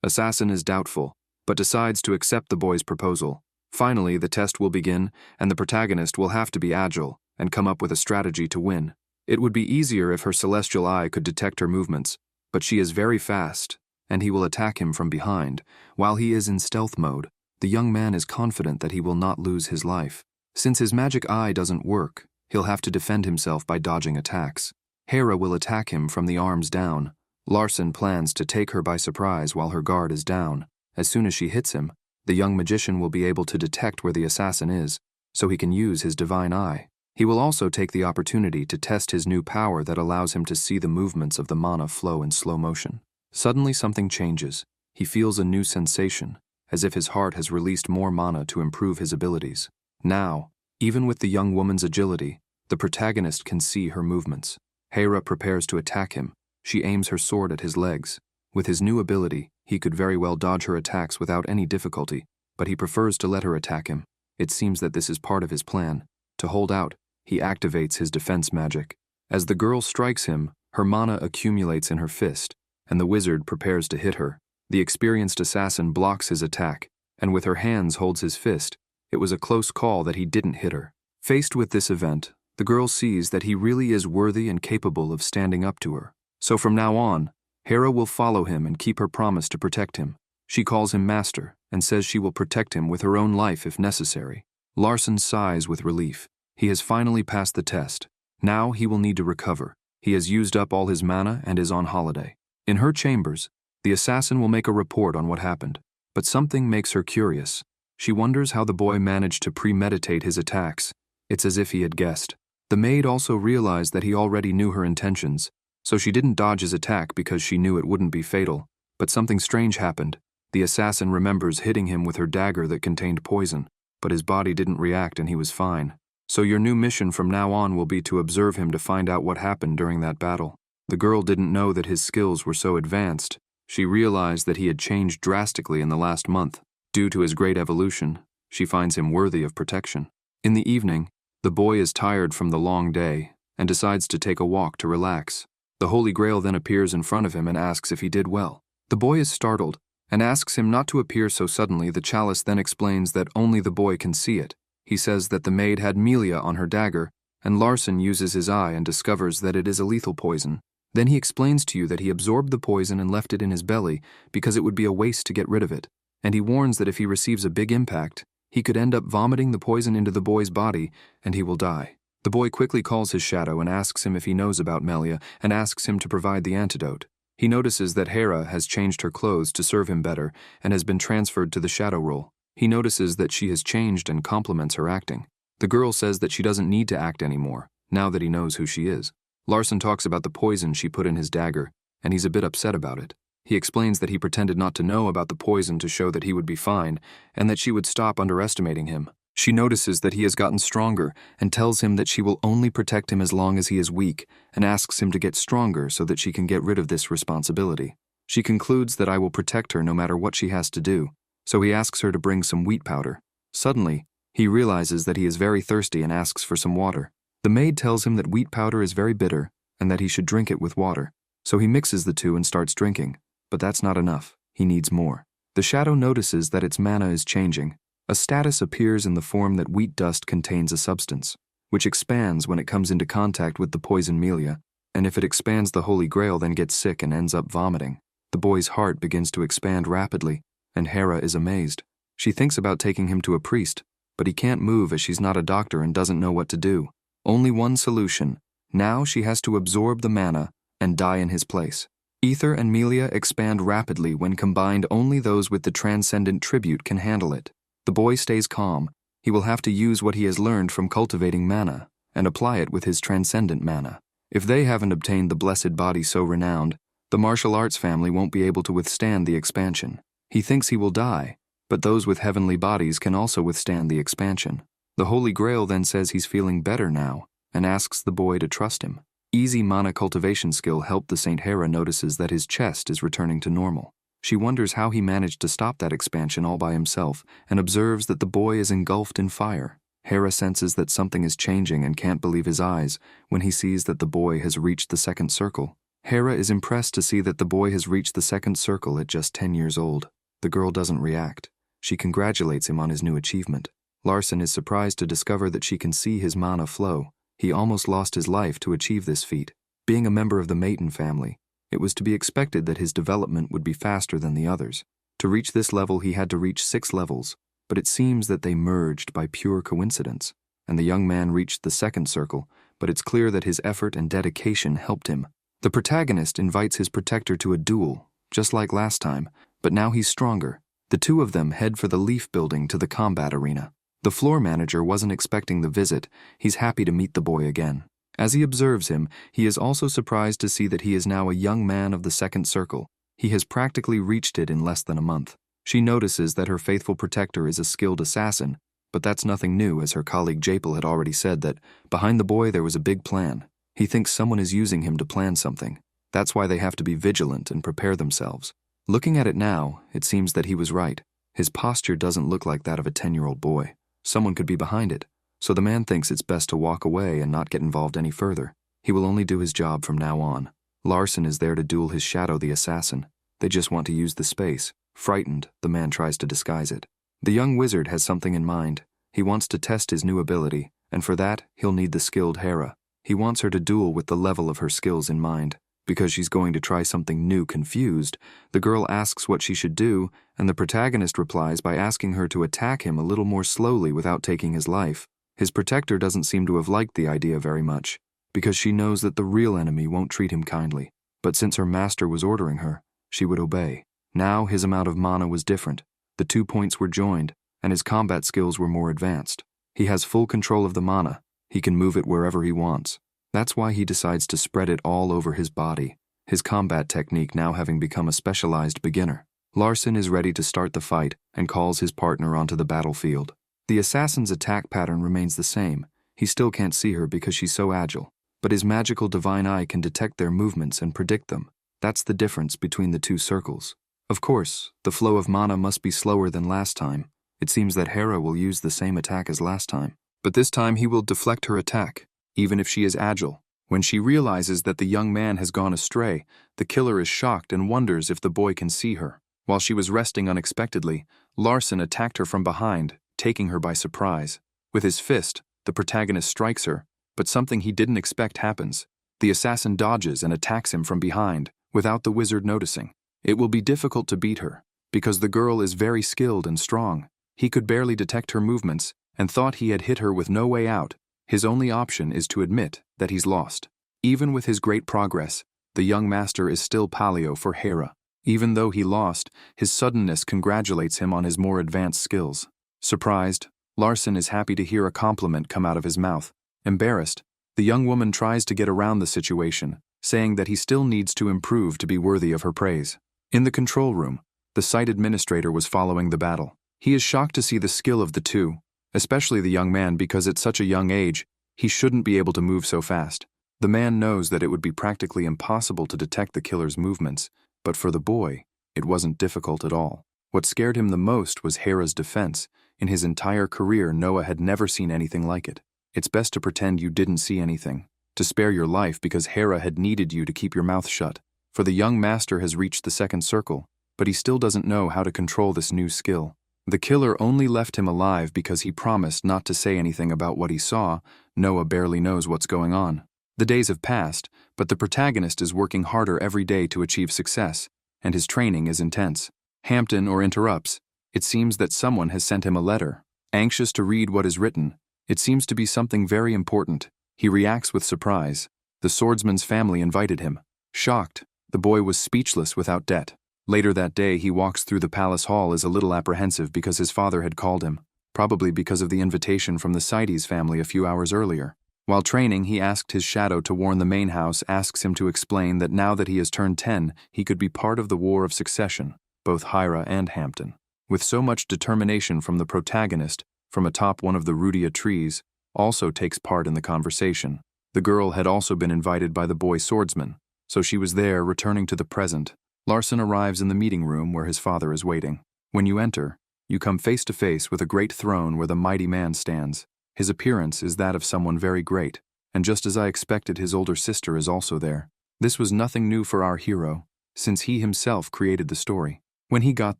Assassin is doubtful, but decides to accept the boy's proposal. Finally, the test will begin, and the protagonist will have to be agile and come up with a strategy to win. It would be easier if her celestial eye could detect her movements, but she is very fast, and he will attack him from behind. While he is in stealth mode, the young man is confident that he will not lose his life. Since his magic eye doesn't work, he'll have to defend himself by dodging attacks. Hera will attack him from the arms down. Larson plans to take her by surprise while her guard is down. As soon as she hits him, the young magician will be able to detect where the assassin is, so he can use his divine eye. He will also take the opportunity to test his new power that allows him to see the movements of the mana flow in slow motion. Suddenly something changes. He feels a new sensation, as if his heart has released more mana to improve his abilities. Now, even with the young woman's agility, the protagonist can see her movements. Hera prepares to attack him. She aims her sword at his legs. With his new ability, he could very well dodge her attacks without any difficulty, but he prefers to let her attack him. It seems that this is part of his plan. To hold out, he activates his defense magic. As the girl strikes him, her mana accumulates in her fist, and the wizard prepares to hit her. The experienced assassin blocks his attack, and with her hands holds his fist. It was a close call that he didn't hit her. Faced with this event, the girl sees that he really is worthy and capable of standing up to her. So from now on, Hera will follow him and keep her promise to protect him. She calls him master and says she will protect him with her own life if necessary. Larson sighs with relief. He has finally passed the test. Now he will need to recover. He has used up all his mana and is on holiday. In her chambers, the assassin will make a report on what happened, but something makes her curious. She wonders how the boy managed to premeditate his attacks. It's as if he had guessed. The maid also realized that he already knew her intentions, so she didn't dodge his attack because she knew it wouldn't be fatal. But something strange happened. The assassin remembers hitting him with her dagger that contained poison, but his body didn't react and he was fine. So your new mission from now on will be to observe him to find out what happened during that battle. The girl didn't know that his skills were so advanced. She realized that he had changed drastically in the last month. Due to his great evolution, she finds him worthy of protection. In the evening, the boy is tired from the long day and decides to take a walk to relax. The Holy Grail then appears in front of him and asks if he did well. The boy is startled and asks him not to appear so suddenly. The chalice then explains that only the boy can see it. He says that the maid had Melia on her dagger, and Larson uses his eye and discovers that it is a lethal poison. Then he explains to you that he absorbed the poison and left it in his belly because it would be a waste to get rid of it, and he warns that if he receives a big impact, he could end up vomiting the poison into the boy's body, and he will die. The boy quickly calls his shadow and asks him if he knows about Melia and asks him to provide the antidote. He notices that Hera has changed her clothes to serve him better and has been transferred to the shadow role. He notices that she has changed and compliments her acting. The girl says that she doesn't need to act anymore, now that he knows who she is. Larson talks about the poison she put in his dagger, and he's a bit upset about it. He explains that he pretended not to know about the poison to show that he would be fine, and that she would stop underestimating him. She notices that he has gotten stronger and tells him that she will only protect him as long as he is weak, and asks him to get stronger so that she can get rid of this responsibility. She concludes that I will protect her no matter what she has to do, so he asks her to bring some wheat powder. Suddenly, he realizes that he is very thirsty and asks for some water. The maid tells him that wheat powder is very bitter and that he should drink it with water, so he mixes the two and starts drinking. But that's not enough. He needs more. The shadow notices that its mana is changing. A status appears in the form that wheat dust contains a substance, which expands when it comes into contact with the poison Melia, and if it expands, the Holy Grail then gets sick and ends up vomiting. The boy's heart begins to expand rapidly, and Hera is amazed. She thinks about taking him to a priest, but he can't move as she's not a doctor and doesn't know what to do. Only one solution. Now she has to absorb the mana and die in his place. Ether and Melia expand rapidly when combined. Only those with the transcendent tribute can handle it. The boy stays calm. He will have to use what he has learned from cultivating mana and apply it with his transcendent mana. If they haven't obtained the blessed body so renowned, the martial arts family won't be able to withstand the expansion. He thinks he will die, but those with heavenly bodies can also withstand the expansion. The Holy Grail then says he's feeling better now and asks the boy to trust him. Easy mana cultivation skill helped the Saint. Hera notices that his chest is returning to normal. She wonders how he managed to stop that expansion all by himself and observes that the boy is engulfed in fire. Hera senses that something is changing and can't believe his eyes when he sees that the boy has reached the second circle. Hera is impressed to see that the boy has reached the second circle at just 10 years old. The girl doesn't react. She congratulates him on his new achievement. Larson is surprised to discover that she can see his mana flow. He almost lost his life to achieve this feat. Being a member of the Maiden family, it was to be expected that his development would be faster than the others. To reach this level, he had to reach 6 levels, but it seems that they merged by pure coincidence, and the young man reached the second circle, but it's clear that his effort and dedication helped him. The protagonist invites his protector to a duel, just like last time, but now he's stronger. The two of them head for the Leaf Building to the combat arena. The floor manager wasn't expecting the visit. He's happy to meet the boy again. As he observes him, he is also surprised to see that he is now a young man of the second circle. He has practically reached it in less than a month. She notices that her faithful protector is a skilled assassin, but that's nothing new, as her colleague Japel had already said that behind the boy there was a big plan. He thinks someone is using him to plan something. That's why they have to be vigilant and prepare themselves. Looking at it now, it seems that he was right. His posture doesn't look like that of a 10-year-old boy. Someone could be behind it, so the man thinks it's best to walk away and not get involved any further. He will only do his job from now on. Larson is there to duel his shadow, the assassin. They just want to use the space. Frightened, the man tries to disguise it. The young wizard has something in mind. He wants to test his new ability, and for that, he'll need the skilled Hera. He wants her to duel with the level of her skills in mind. Because she's going to try something new. Confused, the girl asks what she should do, and the protagonist replies by asking her to attack him a little more slowly without taking his life. His protector doesn't seem to have liked the idea very much, because she knows that the real enemy won't treat him kindly. But since her master was ordering her, she would obey. Now his amount of mana was different. The 2 points were joined, and his combat skills were more advanced. He has full control of the mana. He can move it wherever he wants. That's why he decides to spread it all over his body, his combat technique now having become a specialized beginner. Larson is ready to start the fight and calls his partner onto the battlefield. The assassin's attack pattern remains the same. He still can't see her because she's so agile, but his magical divine eye can detect their movements and predict them. That's the difference between the 2 circles. Of course, the flow of mana must be slower than last time. It seems that Hera will use the same attack as last time, but this time he will deflect her attack, even if she is agile. When she realizes that the young man has gone astray, the killer is shocked and wonders if the boy can see her. While she was resting unexpectedly, Larson attacked her from behind, taking her by surprise. With his fist, the protagonist strikes her, but something he didn't expect happens. The assassin dodges and attacks him from behind, without the wizard noticing. It will be difficult to beat her, because the girl is very skilled and strong. He could barely detect her movements, and thought he had hit her with no way out. His only option is to admit that he's lost. Even with his great progress, the young master is still paleo for Hera. Even though he lost, his suddenness congratulates him on his more advanced skills. Surprised, Larson is happy to hear a compliment come out of his mouth. Embarrassed, the young woman tries to get around the situation, saying that he still needs to improve to be worthy of her praise. In the control room, the site administrator was following the battle. He is shocked to see the skill of the 2, especially the young man, because at such a young age, he shouldn't be able to move so fast. The man knows that it would be practically impossible to detect the killer's movements, but for the boy, it wasn't difficult at all. What scared him the most was Hera's defense. In his entire career, Noah had never seen anything like it. It's best to pretend you didn't see anything, to spare your life because Hera had needed you to keep your mouth shut. For the young master has reached the 2nd circle, but he still doesn't know how to control this new skill. The killer only left him alive because he promised not to say anything about what he saw. Noah barely knows what's going on. The days have passed, but the protagonist is working harder every day to achieve success, and his training is intense. Hampton interrupts. It seems that someone has sent him a letter. Anxious to read what is written, it seems to be something very important. He reacts with surprise. The swordsman's family invited him. Shocked, the boy was speechless without debt. Later that day, he walks through the palace hall as a little apprehensive because his father had called him, probably because of the invitation from the Sides family a few hours earlier. While training, he asked his shadow to warn the main house, asks him to explain that now that he has turned 10, he could be part of the war of succession, both Hira and Hampton. With so much determination from the protagonist, from atop one of the Rudia trees, also takes part in the conversation. The girl had also been invited by the boy swordsman, so she was there, returning to the present. Larson arrives in the meeting room where his father is waiting. When you enter, you come face to face with a great throne where the mighty man stands. His appearance is that of someone very great, and just as I expected, his older sister is also there. This was nothing new for our hero, since he himself created the story. When he got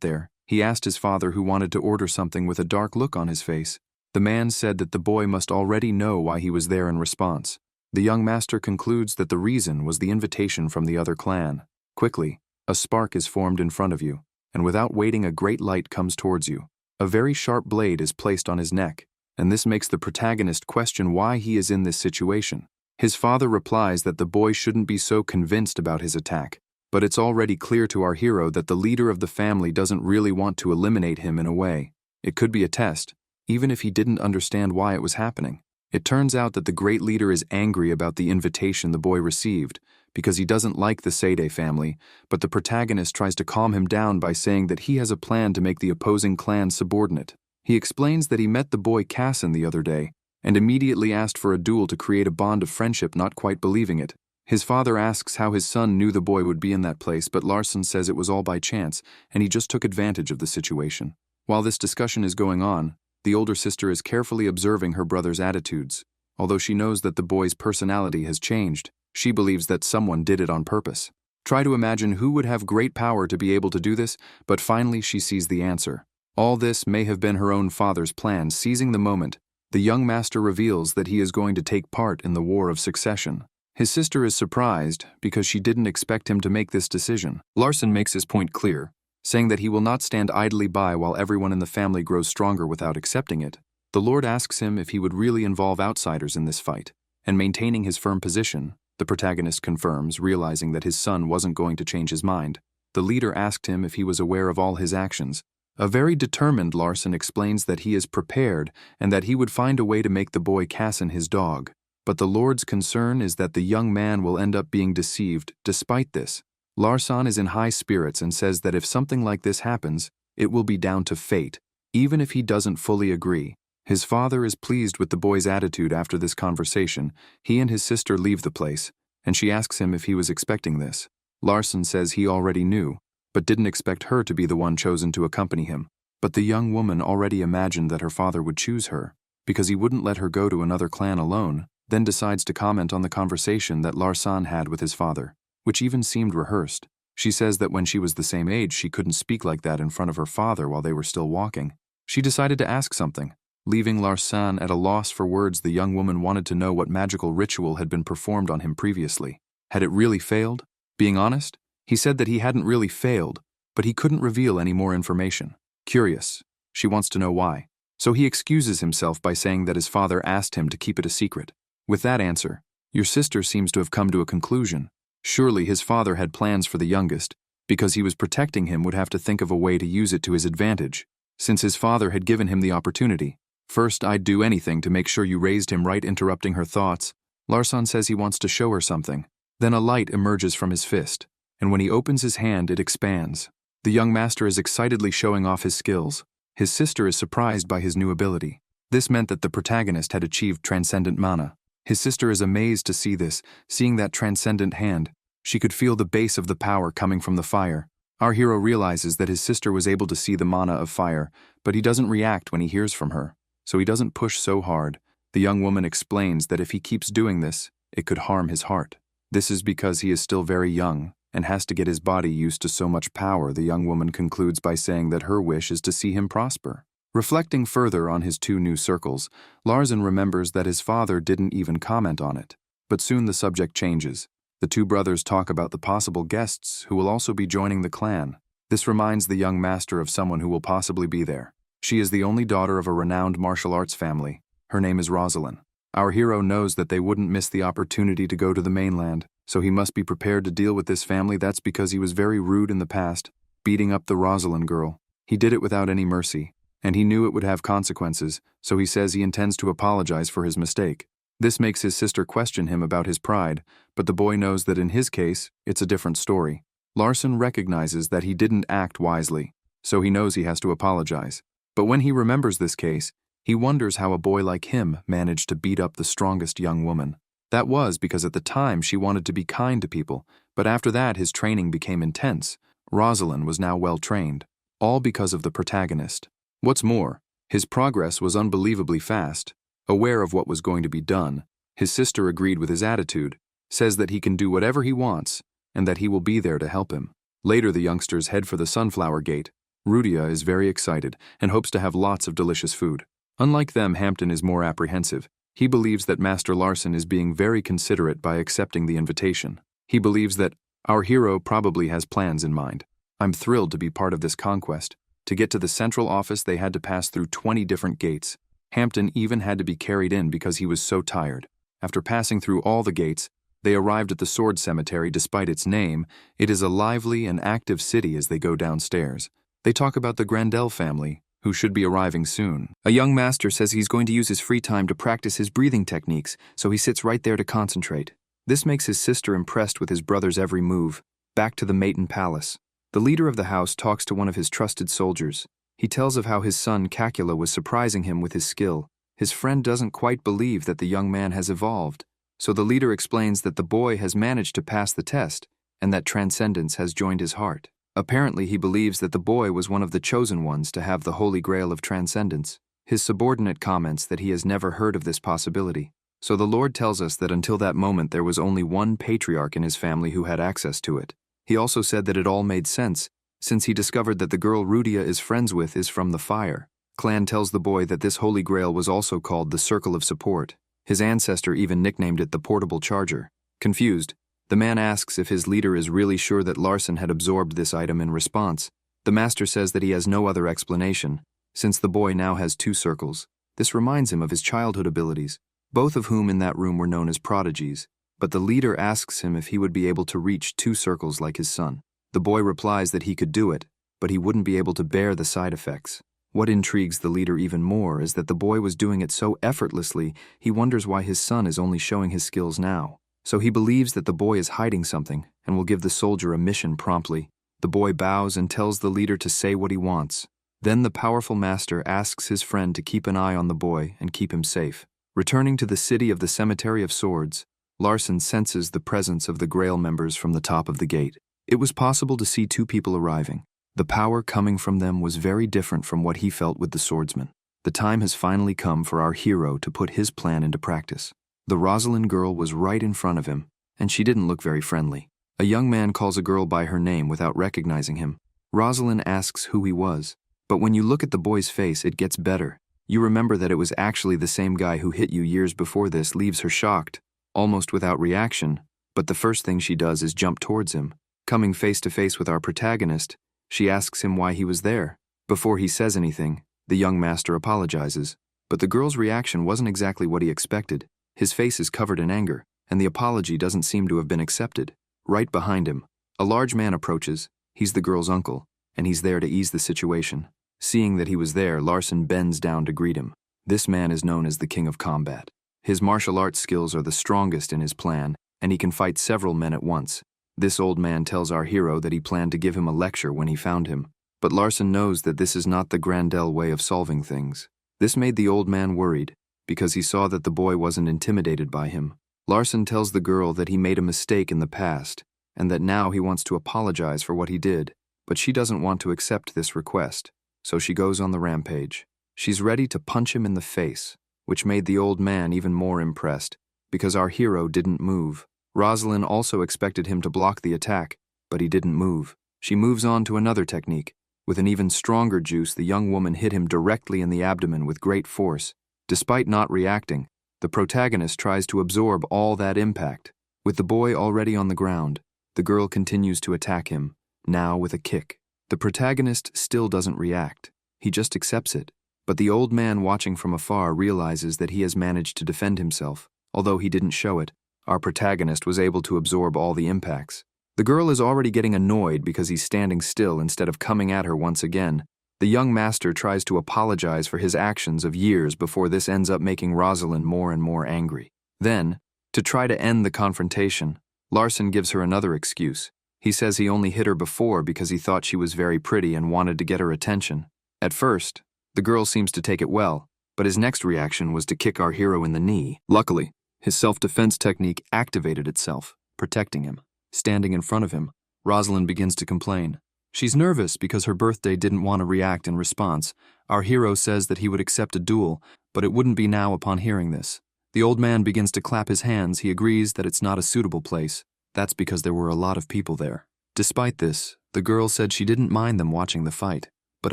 there, he asked his father, who wanted to order something with a dark look on his face. The man said that the boy must already know why he was there in response. The young master concludes that the reason was the invitation from the other clan. Quickly, a spark is formed in front of you, and without waiting, a great light comes towards you. A very sharp blade is placed on his neck, and this makes the protagonist question why he is in this situation. His father replies that the boy shouldn't be so convinced about his attack, but it's already clear to our hero that the leader of the family doesn't really want to eliminate him in a way. It could be a test, even if he didn't understand why it was happening. It turns out that the great leader is angry about the invitation the boy received, because he doesn't like the Sade family, but the protagonist tries to calm him down by saying that he has a plan to make the opposing clan subordinate. He explains that he met the boy Cassin the other day, and immediately asked for a duel to create a bond of friendship, not quite believing it. His father asks how his son knew the boy would be in that place, but Larson says it was all by chance, and he just took advantage of the situation. While this discussion is going on, the older sister is carefully observing her brother's attitudes. Although she knows that the boy's personality has changed, she believes that someone did it on purpose. Try to imagine who would have great power to be able to do this, but finally she sees the answer. All this may have been her own father's plan. Seizing the moment, the young master reveals that he is going to take part in the war of succession. His sister is surprised because she didn't expect him to make this decision. Larson makes his point clear, saying that he will not stand idly by while everyone in the family grows stronger without accepting it. The Lord asks him if he would really involve outsiders in this fight, and maintaining his firm position, the protagonist confirms, realizing that his son wasn't going to change his mind. The leader asked him if he was aware of all his actions. A very determined Larson explains that he is prepared and that he would find a way to make the boy Casson his dog. But the Lord's concern is that the young man will end up being deceived despite this. Larson is in high spirits and says that if something like this happens, it will be down to fate, even if he doesn't fully agree. His father is pleased with the boy's attitude after this conversation. He and his sister leave the place, and she asks him if he was expecting this. Larson says he already knew, but didn't expect her to be the one chosen to accompany him. But the young woman already imagined that her father would choose her, because he wouldn't let her go to another clan alone, then decides to comment on the conversation that Larson had with his father, which even seemed rehearsed. She says that when she was the same age, she couldn't speak like that in front of her father while they were still walking. She decided to ask something. Leaving Larson at a loss for words, the young woman wanted to know what magical ritual had been performed on him previously. Had it really failed? Being honest, he said that he hadn't really failed, but he couldn't reveal any more information. Curious, she wants to know why. So he excuses himself by saying that his father asked him to keep it a secret. With that answer, your sister seems to have come to a conclusion. Surely his father had plans for the youngest, because he was protecting him would have to think of a way to use it to his advantage, since his father had given him the opportunity. First, I'd do anything to make sure you raised him right, interrupting her thoughts. Larson says he wants to show her something. Then a light emerges from his fist, and when he opens his hand, it expands. The young master is excitedly showing off his skills. His sister is surprised by his new ability. This meant that the protagonist had achieved transcendent mana. His sister is amazed to see this, seeing that transcendent hand. She could feel the base of the power coming from the fire. Our hero realizes that his sister was able to see the mana of fire, but he doesn't react when he hears from her, so he doesn't push so hard. The young woman explains that if he keeps doing this, it could harm his heart. This is because he is still very young and has to get his body used to so much power. The young woman concludes by saying that her wish is to see him prosper. Reflecting further on his two new circles, Larson remembers that his father didn't even comment on it. But soon the subject changes. The two brothers talk about the possible guests who will also be joining the clan. This reminds the young master of someone who will possibly be there. She is the only daughter of a renowned martial arts family. Her name is Rosalind. Our hero knows that they wouldn't miss the opportunity to go to the mainland, so he must be prepared to deal with this family. That's because he was very rude in the past, beating up the Rosalind girl. He did it without any mercy, and he knew it would have consequences, so he says he intends to apologize for his mistake. This makes his sister question him about his pride, but the boy knows that in his case, it's a different story. Larson recognizes that he didn't act wisely, so he knows he has to apologize. But when he remembers this case, he wonders how a boy like him managed to beat up the strongest young woman. That was because at the time she wanted to be kind to people, but after that his training became intense. Rosalind was now well trained, all because of the protagonist. What's more, his progress was unbelievably fast. Aware of what was going to be done, his sister agreed with his attitude, says that he can do whatever he wants, and that he will be there to help him. Later the youngsters head for the Sunflower Gate. Rudia is very excited and hopes to have lots of delicious food. Unlike them, Hampton is more apprehensive. He believes that Master Larson is being very considerate by accepting the invitation. He believes that our hero probably has plans in mind. I'm thrilled to be part of this conquest. To get to the central office, they had to pass through 20 different gates. Hampton even had to be carried in because he was so tired. After passing through all the gates, they arrived at the Sword Cemetery. Despite its name, it is a lively and active city. As they go downstairs, they talk about the Grandel family, who should be arriving soon. A young master says he's going to use his free time to practice his breathing techniques, so he sits right there to concentrate. This makes his sister impressed with his brother's every move. Back to the Maiden Palace. The leader of the house talks to one of his trusted soldiers. He tells of how his son Cacula was surprising him with his skill. His friend doesn't quite believe that the young man has evolved, so the leader explains that the boy has managed to pass the test and that transcendence has joined his heart. Apparently he believes that the boy was one of the chosen ones to have the holy grail of transcendence. His subordinate comments that he has never heard of this possibility. So the Lord tells us that until that moment there was only one patriarch in his family who had access to it. He also said that it all made sense, since he discovered that the girl Rudia is friends with is from the fire. Clan tells the boy that this holy grail was also called the Circle of Support. His ancestor even nicknamed it the Portable Charger. Confused, the man asks if his leader is really sure that Larson had absorbed this item. In response, the master says that he has no other explanation, since the boy now has two circles. This reminds him of his childhood abilities, both of whom in that room were known as prodigies. But the leader asks him if he would be able to reach 2 circles like his son. The boy replies that he could do it, but he wouldn't be able to bear the side effects. What intrigues the leader even more is that the boy was doing it so effortlessly, he wonders why his son is only showing his skills now. So he believes that the boy is hiding something and will give the soldier a mission promptly. The boy bows and tells the leader to say what he wants. Then the powerful master asks his friend to keep an eye on the boy and keep him safe. Returning to the city of the Cemetery of Swords, Larson senses the presence of the Grail members from the top of the gate. It was possible to see 2 people arriving. The power coming from them was very different from what he felt with the swordsman. The time has finally come for our hero to put his plan into practice. The Rosalind girl was right in front of him, and she didn't look very friendly. A young man calls a girl by her name without recognizing him. Rosalind asks who he was, but when you look at the boy's face, it gets better. You remember that it was actually the same guy who hit you years before. This leaves her shocked, almost without reaction, but the first thing she does is jump towards him. Coming face to face with our protagonist, she asks him why he was there. Before he says anything, the young master apologizes, but the girl's reaction wasn't exactly what he expected. His face is covered in anger, and the apology doesn't seem to have been accepted. Right behind him, a large man approaches. He's the girl's uncle, and he's there to ease the situation. Seeing that he was there, Larson bends down to greet him. This man is known as the King of Combat. His martial arts skills are the strongest in his plan, and he can fight several men at once. This old man tells our hero that he planned to give him a lecture when he found him, but Larson knows that this is not the Grandel way of solving things. This made the old man worried, because he saw that the boy wasn't intimidated by him. Larson tells the girl that he made a mistake in the past, and that now he wants to apologize for what he did, but she doesn't want to accept this request, so she goes on the rampage. She's ready to punch him in the face, which made the old man even more impressed, because our hero didn't move. Rosalind also expected him to block the attack, but he didn't move. She moves on to another technique. With an even stronger juice, the young woman hit him directly in the abdomen with great force. Despite not reacting, the protagonist tries to absorb all that impact. With the boy already on the ground, the girl continues to attack him, now with a kick. The protagonist still doesn't react. He just accepts it. But the old man watching from afar realizes that he has managed to defend himself, although he didn't show it. Our protagonist was able to absorb all the impacts. The girl is already getting annoyed because he's standing still instead of coming at her once again. The young master tries to apologize for his actions of years before this ends up making Rosalind more and more angry. Then, to try to end the confrontation, Larson gives her another excuse. He says he only hit her before because he thought she was very pretty and wanted to get her attention. At first, the girl seems to take it well, but his next reaction was to kick our hero in the knee. Luckily, his self-defense technique activated itself, protecting him. Standing in front of him, Rosalind begins to complain. She's nervous because her birthday didn't want to react in response. Our hero says that he would accept a duel, but it wouldn't be now upon hearing this. The old man begins to clap his hands. He agrees that it's not a suitable place. That's because there were a lot of people there. Despite this, the girl said she didn't mind them watching the fight. But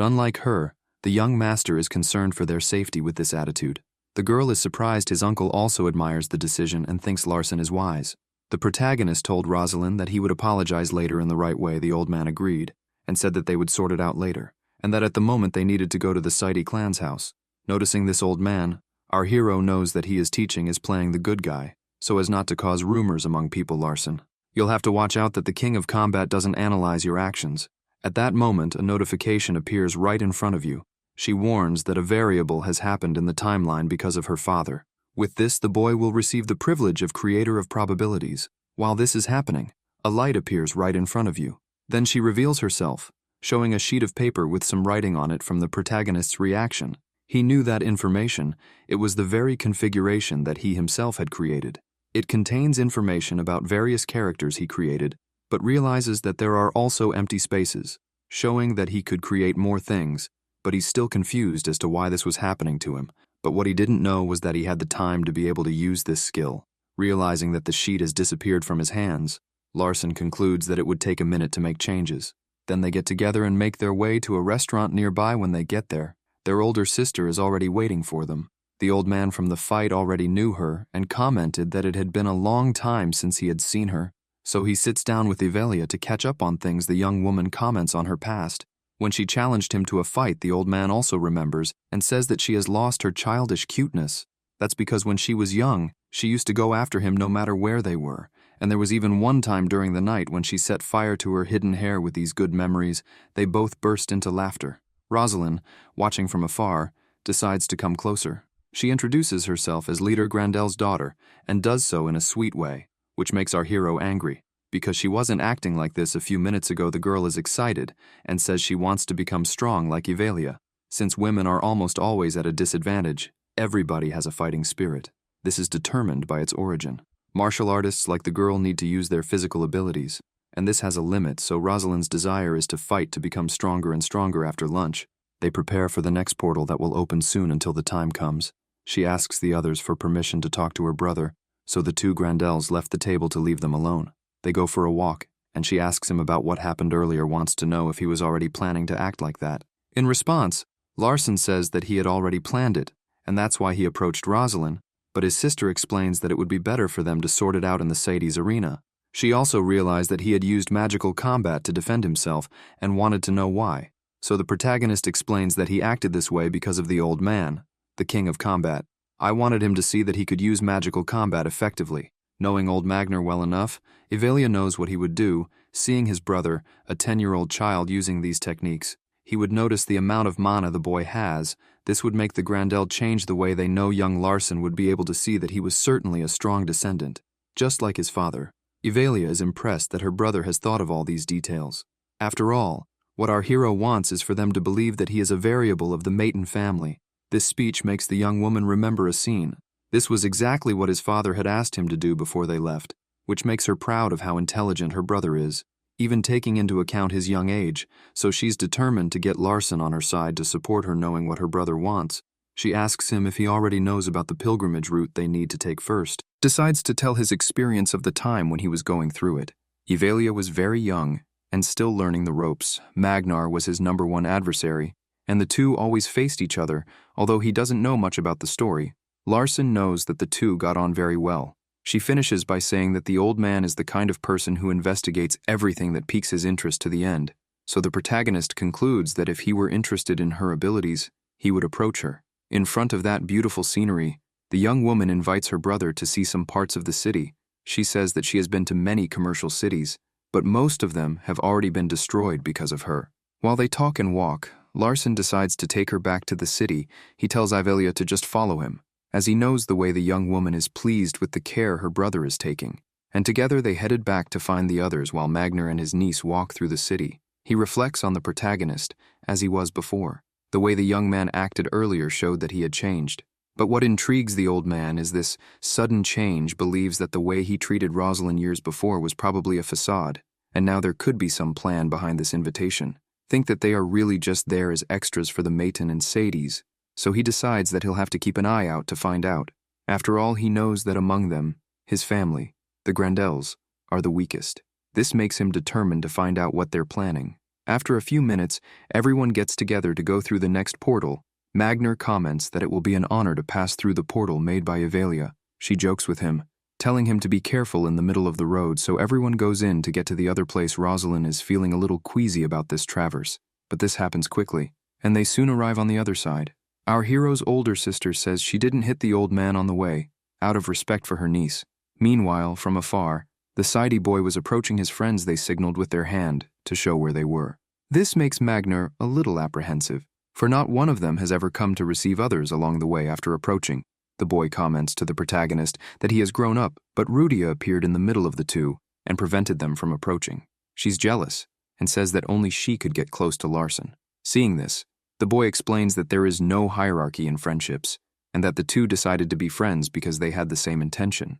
unlike her, the young master is concerned for their safety with this attitude. The girl is surprised his uncle also admires the decision and thinks Larson is wise. The protagonist told Rosalind that he would apologize later in the right way. The old man agreed, and said that they would sort it out later, and that at the moment they needed to go to the Saidi clan's house. Noticing this old man, our hero knows that he is teaching is playing the good guy, so as not to cause rumors among people. Larson, you'll have to watch out that the King of Combat doesn't analyze your actions. At that moment, a notification appears right in front of you. She warns that a variable has happened in the timeline because of her father. With this, the boy will receive the privilege of creator of probabilities. While this is happening, a light appears right in front of you. Then she reveals herself, showing a sheet of paper with some writing on it from the protagonist's reaction. He knew that information. It was the very configuration that he himself had created. It contains information about various characters he created, but realizes that there are also empty spaces, showing that he could create more things, but he's still confused as to why this was happening to him. But what he didn't know was that he had the time to be able to use this skill. Realizing that the sheet has disappeared from his hands, Larson concludes that it would take a minute to make changes. Then they get together and make their way to a restaurant nearby. When they get there, their older sister is already waiting for them. The old man from the fight already knew her and commented that it had been a long time since he had seen her, so he sits down with Evelia to catch up on things. The young woman comments on her past. When she challenged him to a fight, the old man also remembers and says that she has lost her childish cuteness. That's because when she was young, she used to go after him no matter where they were, and there was even one time during the night when she set fire to her hidden hair with these good memories. They both burst into laughter. Rosalind, watching from afar, decides to come closer. She introduces herself as Leader Grandel's daughter and does so in a sweet way, which makes our hero angry. Because she wasn't acting like this a few minutes ago, the girl is excited and says she wants to become strong like Ivelia. Since women are almost always at a disadvantage, everybody has a fighting spirit. This is determined by its origin. Martial artists like the girl need to use their physical abilities, and this has a limit, so Rosalind's desire is to fight to become stronger and stronger after lunch. They prepare for the next portal that will open soon until the time comes. She asks the others for permission to talk to her brother, so the two Grandels left the table to leave them alone. They go for a walk, and she asks him about what happened earlier, wants to know if he was already planning to act like that. In response, Larson says that he had already planned it, and that's why he approached Rosalind, but his sister explains that it would be better for them to sort it out in the Sadie's arena. She also realized that he had used magical combat to defend himself and wanted to know why. So the protagonist explains that he acted this way because of the old man, the king of combat. I wanted him to see that he could use magical combat effectively. Knowing old Magner well enough, Ivelia knows what he would do. Seeing his brother, a 10-year-old child, using these techniques, he would notice the amount of mana the boy has. This would make the Grandel change the way they know. Young Larson would be able to see that he was certainly a strong descendant, just like his father. Ivelia is impressed that her brother has thought of all these details. After all, what our hero wants is for them to believe that he is a variable of the Maton family. This speech makes the young woman remember a scene. This was exactly what his father had asked him to do before they left, which makes her proud of how intelligent her brother is, even taking into account his young age, so she's determined to get Larson on her side to support her, knowing what her brother wants. She asks him if he already knows about the pilgrimage route they need to take first. Decides to tell his experience of the time when he was going through it. Ivelia was very young and still learning the ropes. Magnar was his #1 adversary, and the two always faced each other, although he doesn't know much about the story. Larson knows that the two got on very well. She finishes by saying that the old man is the kind of person who investigates everything that piques his interest to the end, so the protagonist concludes that if he were interested in her abilities, he would approach her. In front of that beautiful scenery, the young woman invites her brother to see some parts of the city. She says that she has been to many commercial cities, but most of them have already been destroyed because of her. While they talk and walk, Larson decides to take her back to the city. He tells Ivelia to just follow him, as he knows the way the young woman is pleased with the care her brother is taking. And together they headed back to find the others while Magnar and his niece walk through the city. He reflects on the protagonist, as he was before. The way the young man acted earlier showed that he had changed. But what intrigues the old man is this sudden change. Believes that the way he treated Rosalind years before was probably a facade, and now there could be some plan behind this invitation. Think that they are really just there as extras for the Maton and Sadie's. So he decides that he'll have to keep an eye out to find out. After all, he knows that among them, his family, the Grandels, are the weakest. This makes him determined to find out what they're planning. After a few minutes, everyone gets together to go through the next portal. Magnar comments that it will be an honor to pass through the portal made by Ivelia. She jokes with him, telling him to be careful in the middle of the road, so everyone goes in to get to the other place. Rosalind is feeling a little queasy about this traverse, but this happens quickly, and they soon arrive on the other side. Our hero's older sister says she didn't hit the old man on the way, out of respect for her niece. Meanwhile, from afar, the Sidey boy was approaching his friends. They signaled with their hand to show where they were. This makes Magnar a little apprehensive, for not one of them has ever come to receive others along the way after approaching. The boy comments to the protagonist that he has grown up, but Rudia appeared in the middle of the two and prevented them from approaching. She's jealous and says that only she could get close to Larson. Seeing this, the boy explains that there is no hierarchy in friendships, and that the two decided to be friends because they had the same intention.